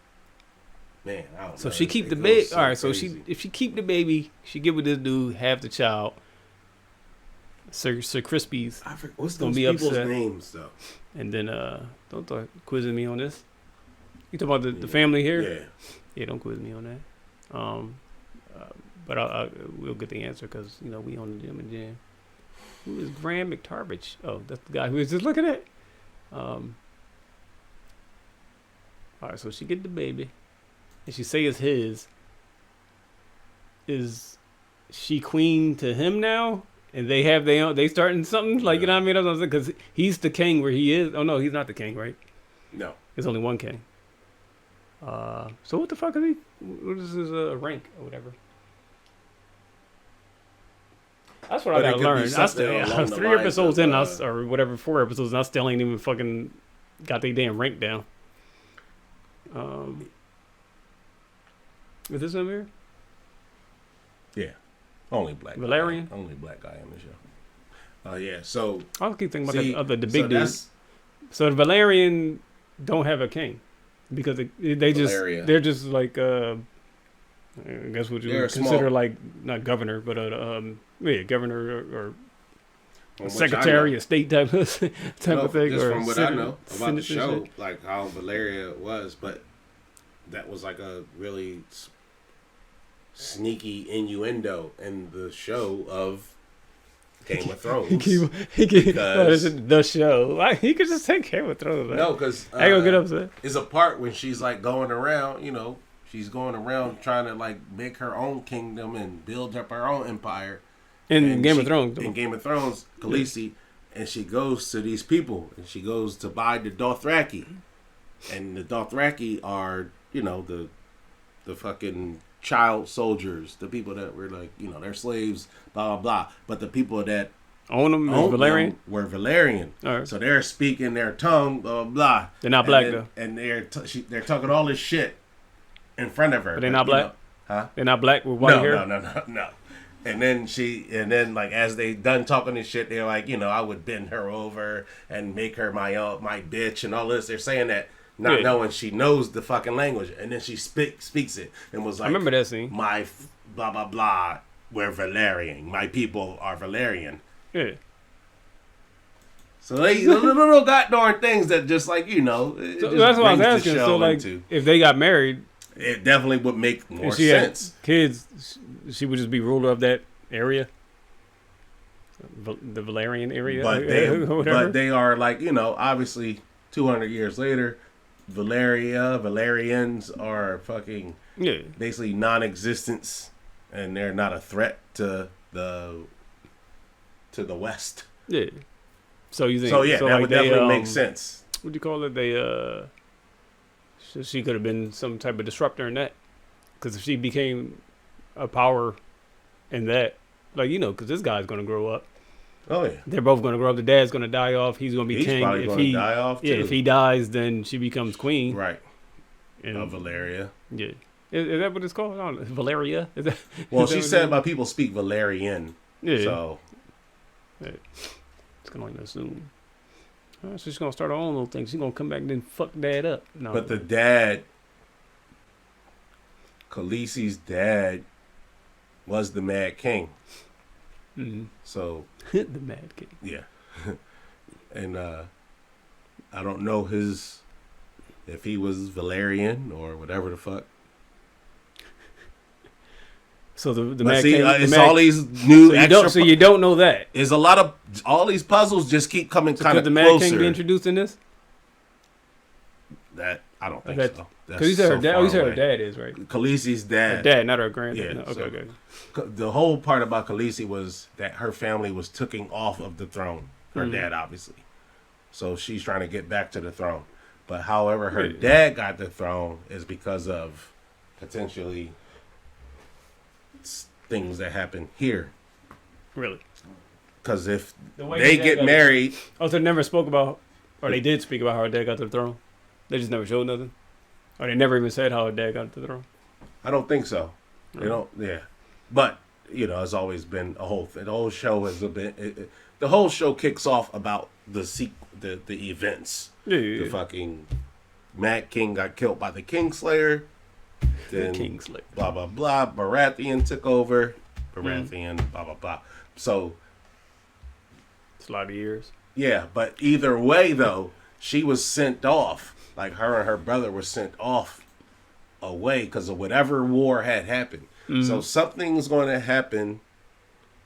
Speaker 1: Man, I don't know.
Speaker 2: So she keep the baby. All right. So if she keep the baby, she give with this dude, have the child. Sir Crispy's.
Speaker 1: What's those people's names though?
Speaker 2: And then don't start quizzing me on this. You talking about the family here? Yeah. Don't quiz me on that. But we'll get the answer because we on the gym and jam. Who is Graham McTarbridge? Oh, that's the guy who was just looking at. All right. So she get the baby. And she say it's his. Is she queen to him now? And they have their own. They starting something like you know what I mean? That's what I'm saying because he's the king where he is. Oh no, he's not the king, right?
Speaker 1: No,
Speaker 2: there's only one king. So what the fuck is he? What is his rank or whatever? That's what I gotta learn. I was 3 episodes in, or whatever, 4 episodes, and I still ain't even fucking got their damn rank down. Is this him here?
Speaker 1: Yeah. Only black
Speaker 2: Valerian?
Speaker 1: Guy. Only black guy on the show. Yeah, so...
Speaker 2: I keep thinking about the big dudes. So the Valerian don't have a king. Because they're just like, I guess what you would consider like, not governor, but governor or secretary of state type of thing.
Speaker 1: Just from what I know about the show, like how Valeria was, but that was like a really sneaky innuendo in the show of Game of Thrones.
Speaker 2: The show. He could just take Game of Thrones.
Speaker 1: No, because
Speaker 2: I ain't gonna get upset.
Speaker 1: It's a part when she's like going around, she's going around trying to like make her own kingdom and build up her own empire.
Speaker 2: In Game of Thrones.
Speaker 1: In Game of Thrones, Khaleesi, and she goes to these people and she goes to buy the Dothraki. And the Dothraki are, the fucking child soldiers, the people that were like, they're slaves, blah, blah, blah. But the people that
Speaker 2: own them
Speaker 1: were Valerian.
Speaker 2: Right.
Speaker 1: So they're speaking their tongue, blah, blah, blah.
Speaker 2: They're not black, though.
Speaker 1: And they're talking all this shit in front of her.
Speaker 2: But they're not black? Huh? They're not black with white hair?
Speaker 1: No. And then like as they done talking this shit, they're like, I would bend her over and make her my bitch and all this. They're saying that. Not knowing she knows the fucking language, and then she speaks it and was like,
Speaker 2: I remember that scene.
Speaker 1: My blah blah blah, we're Valerian. My people are Valerian.
Speaker 2: Yeah.
Speaker 1: So they little goddamn things that just like
Speaker 2: So that's what I was asking. So like, if they got married,
Speaker 1: it definitely would make more
Speaker 2: if she
Speaker 1: sense.
Speaker 2: Had kids, she would just be ruler of that area. The Valerian area,
Speaker 1: but they are like obviously 200 years later. Valerians are fucking basically non-existence, and they're not a threat to the West.
Speaker 2: Yeah. So you think?
Speaker 1: So that
Speaker 2: like
Speaker 1: would definitely make sense.
Speaker 2: What do you call it? They she could have been some type of disruptor in that, because if she became a power in that, like because this guy's gonna grow up.
Speaker 1: Oh yeah,
Speaker 2: they're both gonna grow up. The dad's gonna die off. He's gonna be king.
Speaker 1: Probably gonna die off too.
Speaker 2: If he dies, then she becomes queen.
Speaker 1: Right. Of Valeria.
Speaker 2: Yeah. Is that what it's called? I don't know. Valeria?
Speaker 1: Well, she said my people speak Valerian. Yeah. So.
Speaker 2: Yeah. It's going to assume. So she's going to start her own little thing. She's going to come back and then fuck dad up. No.
Speaker 1: But the dad, Khaleesi's dad, was the Mad King.
Speaker 2: Mm-hmm.
Speaker 1: So.
Speaker 2: The Mad King.
Speaker 1: Yeah. And I don't know if he was Valerian or whatever the fuck.
Speaker 2: So the Mad King,
Speaker 1: it's all these new
Speaker 2: so you don't know that.
Speaker 1: Is a lot of all these puzzles just keep coming kind of closer.
Speaker 2: Could the Mad King be introduced in this?
Speaker 1: That I don't think so.
Speaker 2: Because you said her dad. Oh, you said her dad is right.
Speaker 1: Khaleesi's dad.
Speaker 2: Her dad, not her granddad.
Speaker 1: Yeah.
Speaker 2: No, okay.
Speaker 1: The whole part about Khaleesi was that her family was taken off of the throne. Her dad, obviously. So she's trying to get back to the throne. But however her dad got the throne is because of potentially things that happen here.
Speaker 2: Really?
Speaker 1: Because if they get married...
Speaker 2: Oh, so they never spoke about... Or they did speak about how her dad got to the throne? They just never showed nothing? Or they never even said how her dad got to the throne?
Speaker 1: I don't think so. They don't... Yeah. But, it's always been a whole thing. The whole show has been... The whole show kicks off about the events.
Speaker 2: Yeah.
Speaker 1: The fucking Mad King got killed by the Kingslayer. Then
Speaker 2: the Kingslayer.
Speaker 1: Blah, blah, blah. Baratheon took over. Baratheon, blah, blah, blah. So.
Speaker 2: It's a lot of years.
Speaker 1: Yeah, but either way, though, she was sent off. Like, her and her brother were sent off away because of whatever war had happened. Mm-hmm. So something's going to happen.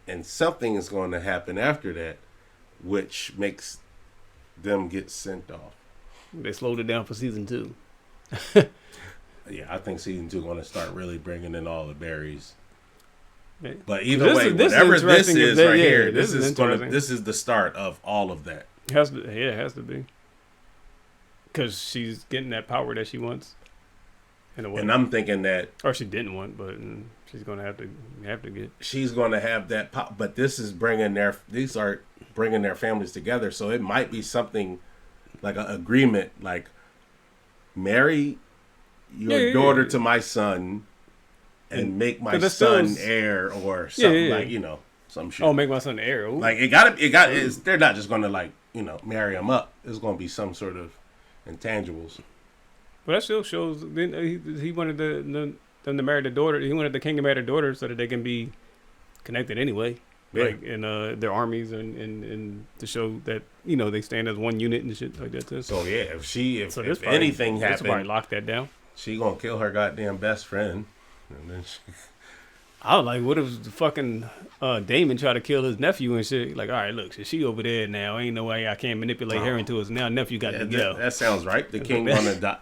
Speaker 1: And something is going to happen after that, which makes them get sent off.
Speaker 2: They slowed it down for season 2.
Speaker 1: Yeah, I think season 2 is going to start really bringing in all the berries.
Speaker 2: Yeah.
Speaker 1: But either way, whatever this is right here, this is the start of all of that.
Speaker 2: It has to be. Because she's getting that power that she wants.
Speaker 1: And I'm thinking that...
Speaker 2: Or she didn't want, but... She's gonna have to get.
Speaker 1: She's gonna have that pop, but this is these are bringing their families together. So it might be something like an agreement, like marry your daughter to my son, and make my son heir or something like some shit.
Speaker 2: Oh, make my son heir. Ooh.
Speaker 1: Like they're not just gonna marry him up. There's gonna be some sort of intangibles.
Speaker 2: But that still shows. He wanted them to marry the daughter. He wanted the king to marry the daughter so that they can be connected anyway. Yeah. Like in their armies and to show that they stand as one unit and shit like that too.
Speaker 1: So yeah, if anything happens,
Speaker 2: somebody lock that down.
Speaker 1: She gonna kill her goddamn best friend. And then
Speaker 2: I was like, what if the fucking Damon tried to kill his nephew and shit? Like, all right, look, she over there now. Ain't no way I can't manipulate her into us. Now nephew got to go.
Speaker 1: That sounds right. The king gonna die.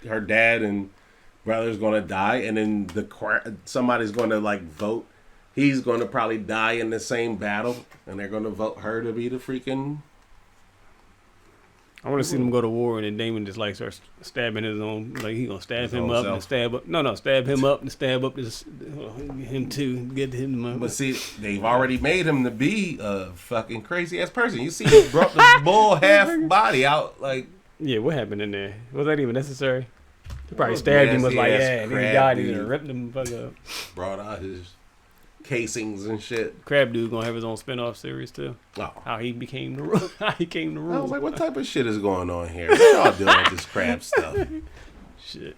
Speaker 1: Her dad and brother's gonna die, and then somebody's gonna vote. He's gonna probably die in the same battle, and they're gonna vote her to be the freaking.
Speaker 2: I want to see them go to war, and then Damon just starts stabbing his own. Like he gonna stab him up and stab up. No, stab him up and stab up him too. Get him.
Speaker 1: But see, they've already made him to be a fucking crazy ass person. You see, he brought the bull half body out like.
Speaker 2: Yeah, what happened in there? Was that even necessary? He probably stabbed him. Was and he died. He ripped him fuck up.
Speaker 1: Brought out his casings and shit.
Speaker 2: Crab Dude gonna have his own spinoff series too.
Speaker 1: Oh.
Speaker 2: How he became the rule. How he came to rule.
Speaker 1: I was like, what type of shit is going on here? What y'all doing with this crab stuff?
Speaker 2: Shit.